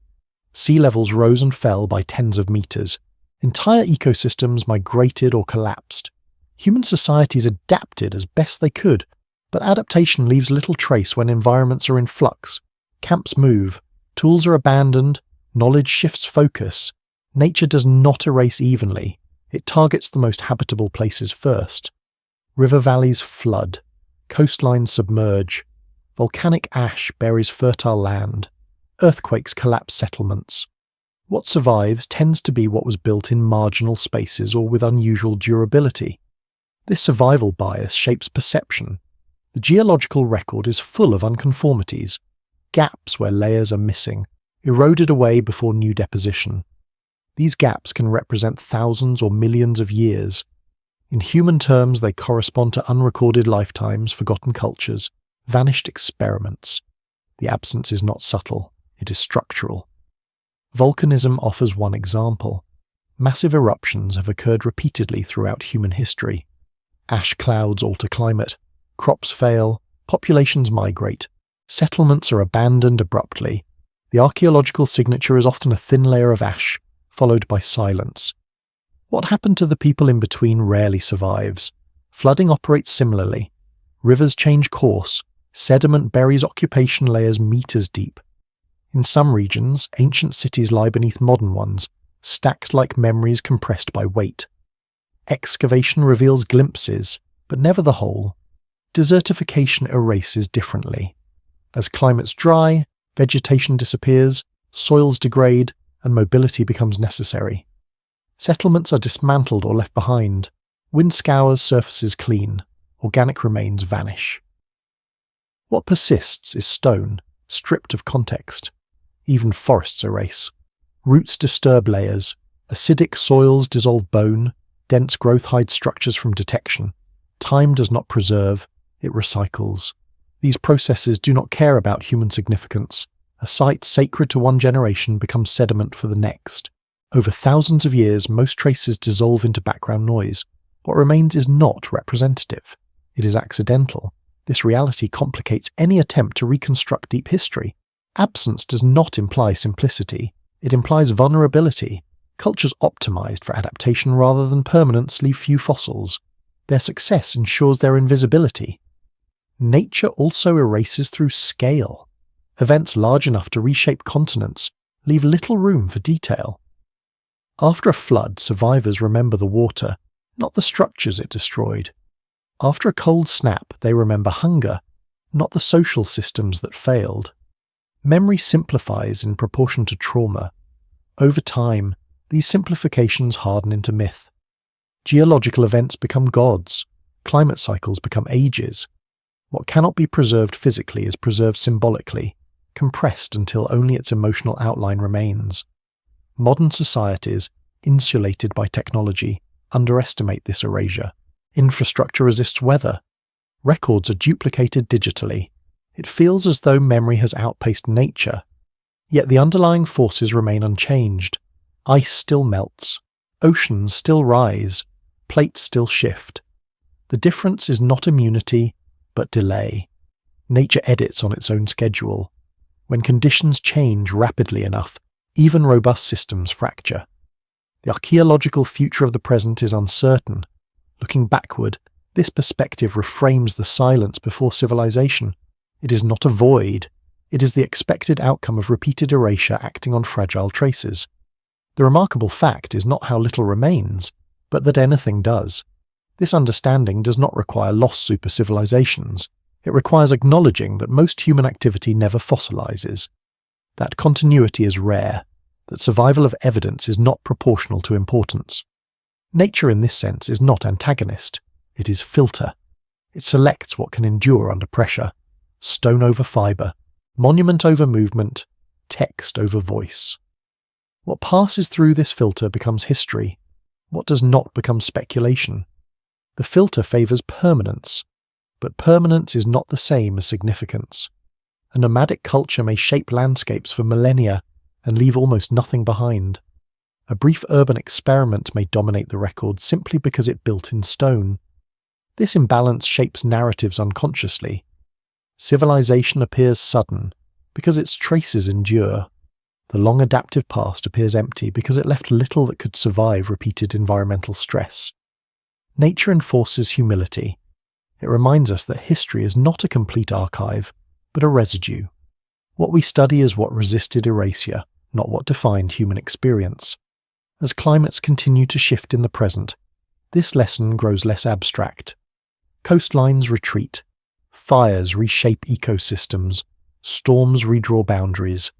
Sea levels rose and fell by tens of meters. Entire ecosystems migrated or collapsed. Human societies adapted as best they could, but adaptation leaves little trace when environments are in flux. Camps move, tools are abandoned, knowledge shifts focus. Nature does not erase evenly. It targets the most habitable places first. River valleys flood, coastlines submerge, volcanic ash buries fertile land, earthquakes collapse settlements. What survives tends to be what was built in marginal spaces or with unusual durability. This survival bias shapes perception. The geological record is full of unconformities, gaps where layers are missing, eroded away before new deposition. These gaps can represent thousands or millions of years. In human terms, they correspond to unrecorded lifetimes, forgotten cultures, vanished experiments. The absence is not subtle, it is structural. Volcanism offers one example. Massive eruptions have occurred repeatedly throughout human history. Ash clouds alter climate, crops fail, populations migrate, settlements are abandoned abruptly. The archaeological signature is often a thin layer of ash, followed by silence. What happened to the people in between rarely survives. Flooding operates similarly. Rivers change course, sediment buries occupation layers meters deep. In some regions, ancient cities lie beneath modern ones, stacked like memories compressed by weight. Excavation reveals glimpses, but never the whole. Desertification erases differently. As climates dry, vegetation disappears, soils degrade, and mobility becomes necessary. Settlements are dismantled or left behind. Wind scours surfaces clean. Organic remains vanish. What persists is stone, stripped of context. Even forests erase. Roots disturb layers. Acidic soils dissolve bone. Dense growth hides structures from detection. Time does not preserve, it recycles. These processes do not care about human significance. A site sacred to one generation becomes sediment for the next. Over thousands of years, most traces dissolve into background noise. What remains is not representative. It is accidental. This reality complicates any attempt to reconstruct deep history. Absence does not imply simplicity. It implies vulnerability. Cultures optimized for adaptation rather than permanence leave few fossils. Their success ensures their invisibility. Nature also erases through scale. Events large enough to reshape continents leave little room for detail. After a flood, survivors remember the water, not the structures it destroyed. After a cold snap, they remember hunger, not the social systems that failed. Memory simplifies in proportion to trauma. Over time, these simplifications harden into myth. Geological events become gods. Climate cycles become ages. What cannot be preserved physically is preserved symbolically, compressed until only its emotional outline remains. Modern societies, insulated by technology, underestimate this erasure. Infrastructure resists weather. Records are duplicated digitally. It feels as though memory has outpaced nature. Yet the underlying forces remain unchanged. Ice still melts. Oceans still rise. Plates still shift. The difference is not immunity, but delay. Nature edits on its own schedule. When conditions change rapidly enough, even robust systems fracture. The archaeological future of the present is uncertain. Looking backward, this perspective reframes the silence before civilization. It is not a void. It is the expected outcome of repeated erasure acting on fragile traces. The remarkable fact is not how little remains, but that anything does. This understanding does not require lost super-civilizations. It requires acknowledging that most human activity never fossilizes. That continuity is rare, that survival of evidence is not proportional to importance. Nature in this sense is not antagonist, it is filter. It selects what can endure under pressure. Stone over fibre, monument over movement, text over voice. What passes through this filter becomes history. What does not becomes speculation. The filter favours permanence, but permanence is not the same as significance. A nomadic culture may shape landscapes for millennia and leave almost nothing behind. A brief urban experiment may dominate the record simply because it built in stone. This imbalance shapes narratives unconsciously. Civilization appears sudden because its traces endure. The long adaptive past appears empty because it left little that could survive repeated environmental stress. Nature enforces humility. It reminds us that history is not a complete archive, but a residue. What we study is what resisted erasure, not what defined human experience. As climates continue to shift in the present, this lesson grows less abstract. Coastlines retreat. Fires reshape ecosystems. Storms redraw boundaries.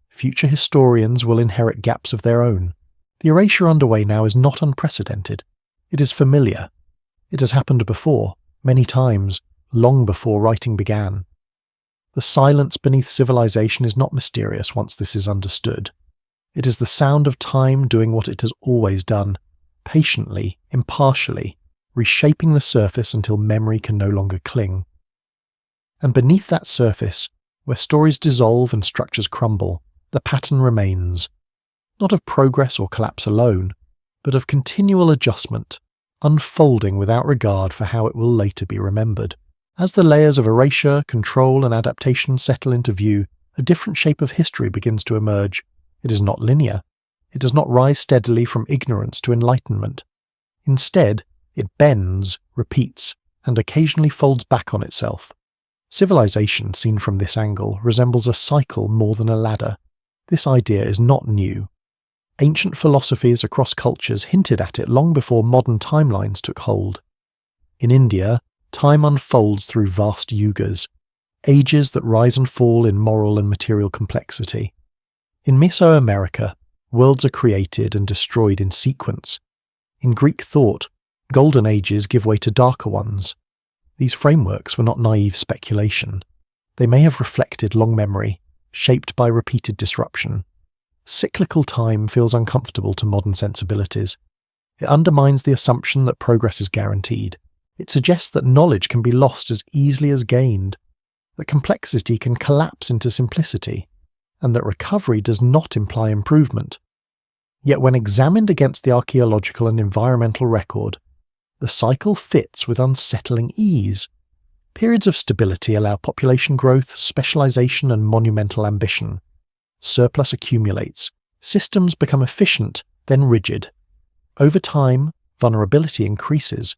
Future historians will inherit gaps of their own. The erasure underway now is not unprecedented. It is familiar. It has happened before, many times, long before writing began. The silence beneath civilization is not mysterious once this is understood. It is the sound of time doing what it has always done, patiently, impartially, reshaping the surface until memory can no longer cling. And beneath that surface, where stories dissolve and structures crumble, the pattern remains, not of progress or collapse alone, but of continual adjustment, unfolding without regard for how it will later be remembered. As the layers of erasure, control, and adaptation settle into view, a different shape of history begins to emerge. It is not linear. It does not rise steadily from ignorance to enlightenment. Instead, it bends, repeats, and occasionally folds back on itself. Civilization, seen from this angle, resembles a cycle more than a ladder. This idea is not new. Ancient philosophies across cultures hinted at it long before modern timelines took hold. In India, time unfolds through vast yugas, ages that rise and fall in moral and material complexity. In Mesoamerica, worlds are created and destroyed in sequence. In Greek thought, golden ages give way to darker ones. These frameworks were not naive speculation. They may have reflected long memory, shaped by repeated disruption. Cyclical time feels uncomfortable to modern sensibilities. It undermines the assumption that progress is guaranteed. It suggests that knowledge can be lost as easily as gained, that complexity can collapse into simplicity, and that recovery does not imply improvement. Yet when examined against the archaeological and environmental record, the cycle fits with unsettling ease. Periods of stability allow population growth, specialization, and monumental ambition. Surplus accumulates. Systems become efficient, then rigid. Over time, vulnerability increases.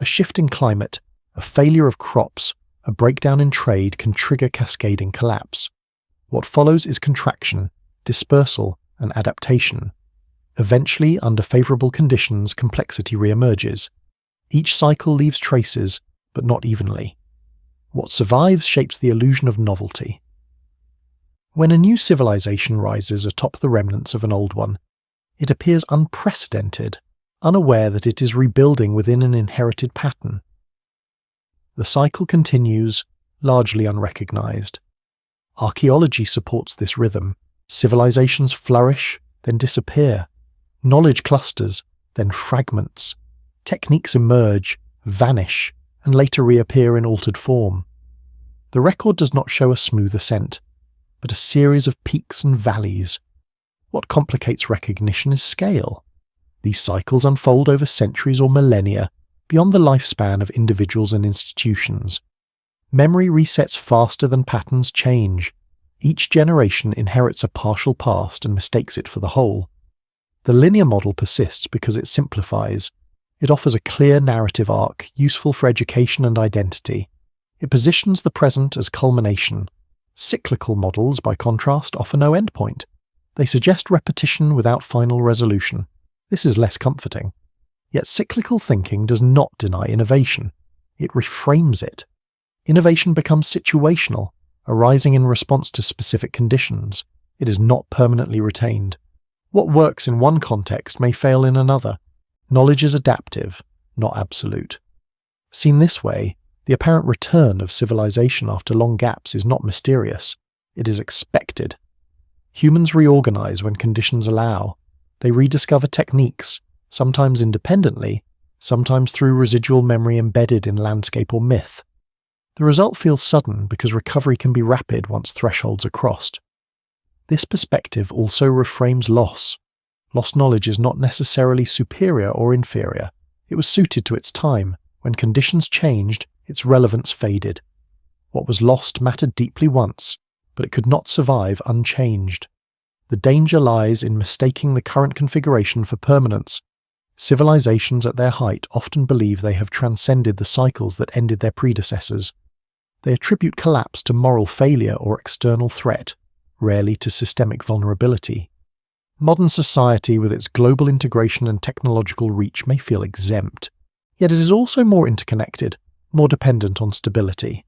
A shift in climate, a failure of crops, a breakdown in trade can trigger cascading collapse. What follows is contraction, dispersal, and adaptation. Eventually, under favorable conditions, complexity re-emerges. Each cycle leaves traces, but not evenly. What survives shapes the illusion of novelty. When a new civilization rises atop the remnants of an old one, it appears unprecedented, unaware that it is rebuilding within an inherited pattern. The cycle continues, largely unrecognized. Archaeology supports this rhythm. Civilizations flourish, then disappear. Knowledge clusters, then fragments. Techniques emerge, vanish, and later reappear in altered form. The record does not show a smooth ascent, but a series of peaks and valleys. What complicates recognition is scale. These cycles unfold over centuries or millennia, beyond the lifespan of individuals and institutions. Memory resets faster than patterns change. Each generation inherits a partial past and mistakes it for the whole. The linear model persists because it simplifies. It offers a clear narrative arc, useful for education and identity. It positions the present as culmination. Cyclical models, by contrast, offer no endpoint. They suggest repetition without final resolution. This is less comforting. Yet cyclical thinking does not deny innovation. It reframes it. Innovation becomes situational, arising in response to specific conditions. It is not permanently retained. What works in one context may fail in another. Knowledge is adaptive, not absolute. Seen this way, the apparent return of civilization after long gaps is not mysterious. It is expected. Humans reorganize when conditions allow. They rediscover techniques, sometimes independently, sometimes through residual memory embedded in landscape or myth. The result feels sudden because recovery can be rapid once thresholds are crossed. This perspective also reframes loss. Lost knowledge is not necessarily superior or inferior. It was suited to its time. When conditions changed, its relevance faded. What was lost mattered deeply once, but it could not survive unchanged. The danger lies in mistaking the current configuration for permanence. Civilizations at their height often believe they have transcended the cycles that ended their predecessors. They attribute collapse to moral failure or external threat, rarely to systemic vulnerability. Modern society, with its global integration and technological reach, may feel exempt, yet it is also more interconnected, more dependent on stability.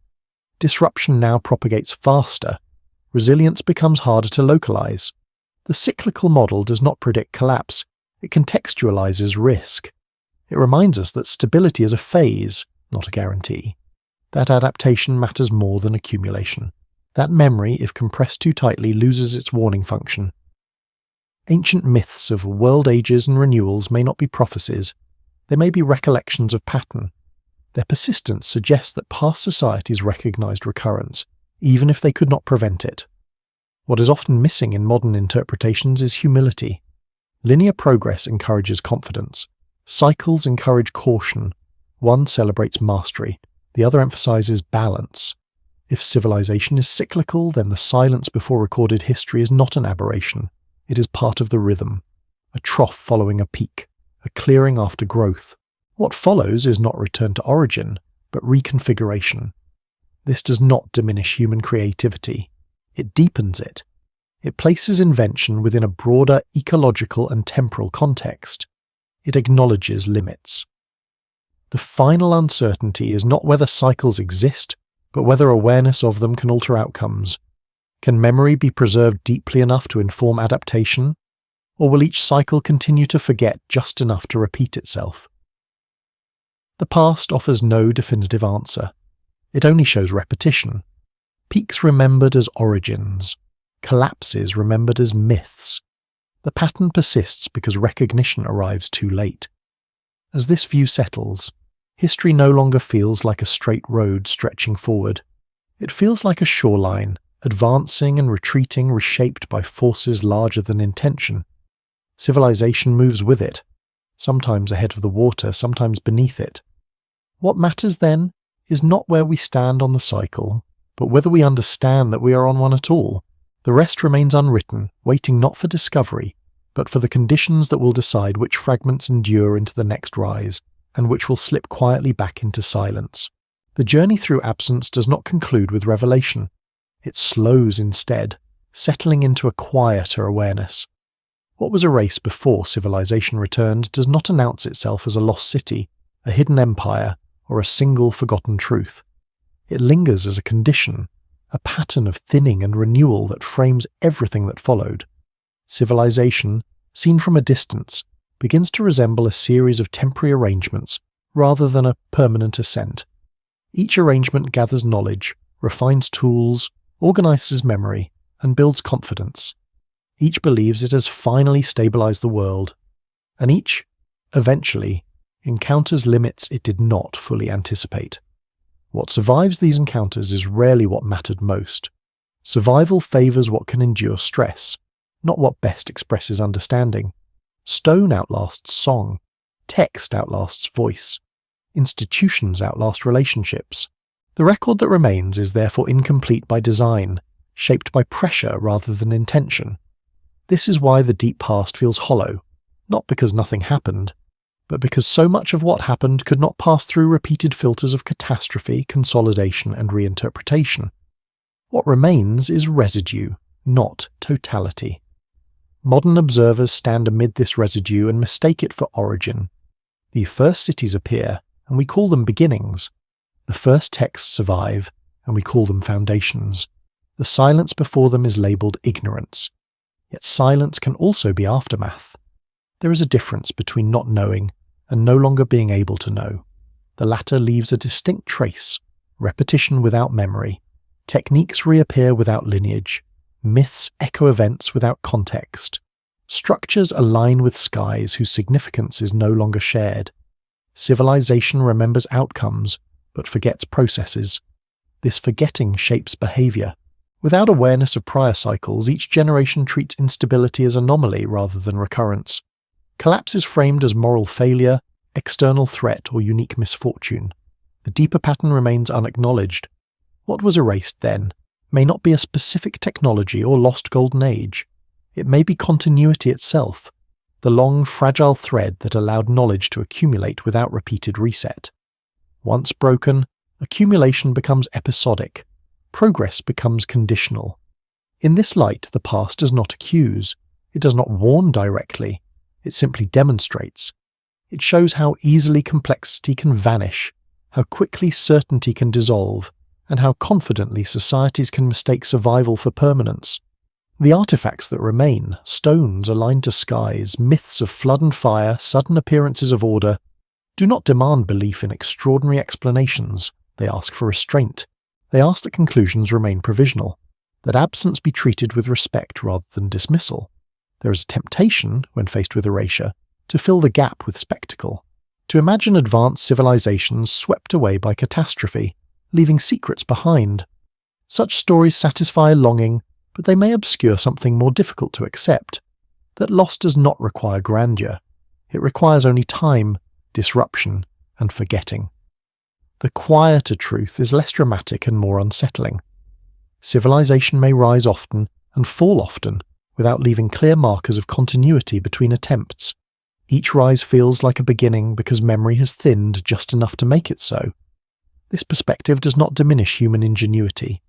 Disruption now propagates faster. Resilience becomes harder to localize. The cyclical model does not predict collapse, it contextualizes risk. It reminds us that stability is a phase, not a guarantee. That adaptation matters more than accumulation. That memory, if compressed too tightly, loses its warning function. Ancient myths of world ages and renewals may not be prophecies. They may be recollections of pattern. Their persistence suggests that past societies recognized recurrence, even if they could not prevent it. What is often missing in modern interpretations is humility. Linear progress encourages confidence. Cycles encourage caution. One celebrates mastery. The other emphasizes balance. If civilization is cyclical, then the silence before recorded history is not an aberration. It is part of the rhythm. A trough following a peak. A clearing after growth. What follows is not return to origin, but reconfiguration. This does not diminish human creativity. It deepens it. It places invention within a broader ecological and temporal context. It acknowledges limits. The final uncertainty is not whether cycles exist, but whether awareness of them can alter outcomes. Can memory be preserved deeply enough to inform adaptation? Or will each cycle continue to forget just enough to repeat itself? The past offers no definitive answer. It only shows repetition. Peaks remembered as origins. Collapses remembered as myths. The pattern persists because recognition arrives too late. As this view settles, history no longer feels like a straight road stretching forward. It feels like a shoreline, advancing and retreating, reshaped by forces larger than intention. Civilization moves with it, sometimes ahead of the water, sometimes beneath it. What matters then is not where we stand on the cycle, but whether we understand that we are on one at all. The rest remains unwritten, waiting not for discovery, but for the conditions that will decide which fragments endure into the next rise, and which will slip quietly back into silence. The journey through absence does not conclude with revelation. It slows instead, settling into a quieter awareness. What was erased before civilization returned does not announce itself as a lost city, a hidden empire, or a single forgotten truth. It lingers as a condition, a pattern of thinning and renewal that frames everything that followed. Civilization, seen from a distance, begins to resemble a series of temporary arrangements rather than a permanent ascent. Each arrangement gathers knowledge, refines tools, organizes memory, and builds confidence. Each believes it has finally stabilized the world, and each, eventually, encounters limits it did not fully anticipate. What survives these encounters is rarely what mattered most. Survival favors what can endure stress, not what best expresses understanding. Stone outlasts song. Text outlasts voice. Institutions outlast relationships. The record that remains is therefore incomplete by design, shaped by pressure rather than intention. This is why the deep past feels hollow, not because nothing happened, but because so much of what happened could not pass through repeated filters of catastrophe, consolidation, and reinterpretation. What remains is residue, not totality. Modern observers stand amid this residue and mistake it for origin. The first cities appear, and we call them beginnings. The first texts survive, and we call them foundations. The silence before them is labelled ignorance. Yet silence can also be aftermath. There is a difference between not knowing and no longer being able to know. The latter leaves a distinct trace, repetition without memory. Techniques reappear without lineage. Myths echo events without context. Structures align with skies whose significance is no longer shared. Civilization remembers outcomes, but forgets processes. This forgetting shapes behavior. Without awareness of prior cycles, each generation treats instability as anomaly rather than recurrence. Collapse is framed as moral failure, external threat, or unique misfortune. The deeper pattern remains unacknowledged. What was erased then may not be a specific technology or lost golden age. It may be continuity itself, the long, fragile thread that allowed knowledge to accumulate without repeated reset. Once broken, accumulation becomes episodic. Progress becomes conditional. In this light, the past does not accuse. It does not warn directly. It simply demonstrates. It shows how easily complexity can vanish, how quickly certainty can dissolve, and how confidently societies can mistake survival for permanence. The artifacts that remain, stones aligned to skies, myths of flood and fire, sudden appearances of order, do not demand belief in extraordinary explanations. They ask for restraint. They ask that conclusions remain provisional, that absence be treated with respect rather than dismissal. There is a temptation, when faced with erasure, to fill the gap with spectacle, to imagine advanced civilizations swept away by catastrophe, leaving secrets behind. Such stories satisfy longing, but they may obscure something more difficult to accept, that loss does not require grandeur. It requires only time, disruption, and forgetting. The quieter truth is less dramatic and more unsettling. Civilization may rise often and fall often without leaving clear markers of continuity between attempts. Each rise feels like a beginning because memory has thinned just enough to make it so. This perspective does not diminish human ingenuity.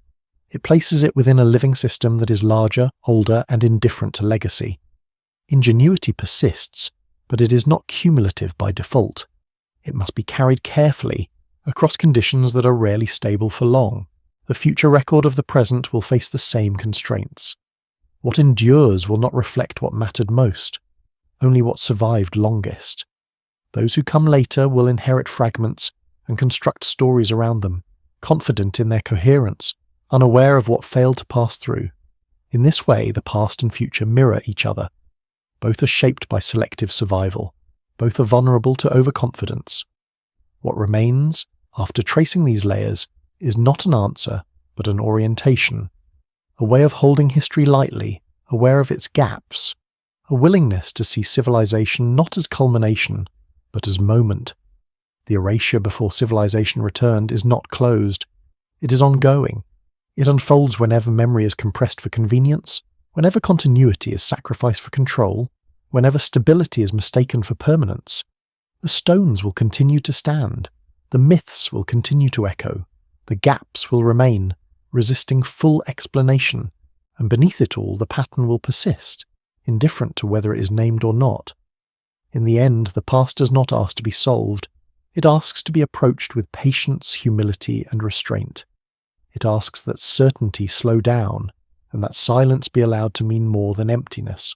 It places it within a living system that is larger, older, and indifferent to legacy. Ingenuity persists, but it is not cumulative by default. It must be carried carefully, across conditions that are rarely stable for long. The future record of the present will face the same constraints. What endures will not reflect what mattered most, only what survived longest. Those who come later will inherit fragments and construct stories around them, confident in their coherence, unaware of what failed to pass through. In this way, the past and future mirror each other. Both are shaped by selective survival. Both are vulnerable to overconfidence. What remains, after tracing these layers, is not an answer, but an orientation. A way of holding history lightly, aware of its gaps. A willingness to see civilization not as culmination, but as moment. The erasure before civilization returned is not closed. It is ongoing. It unfolds whenever memory is compressed for convenience, whenever continuity is sacrificed for control, whenever stability is mistaken for permanence. The stones will continue to stand. The myths will continue to echo. The gaps will remain, resisting full explanation, and beneath it all the pattern will persist, indifferent to whether it is named or not. In the end, the past does not ask to be solved. It asks to be approached with patience, humility, and restraint. It asks that certainty slow down, and that silence be allowed to mean more than emptiness.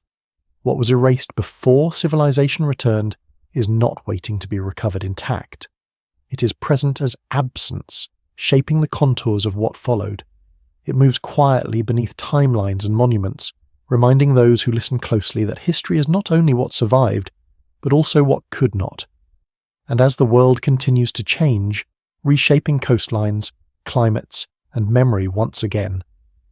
What was erased before civilization returned is not waiting to be recovered intact. It is present as absence, shaping the contours of what followed. It moves quietly beneath timelines and monuments, reminding those who listen closely that history is not only what survived, but also what could not. And as the world continues to change, reshaping coastlines, climates, and memory once again,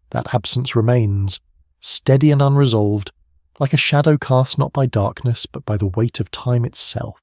that absence remains, steady and unresolved, like a shadow cast not by darkness but by the weight of time itself.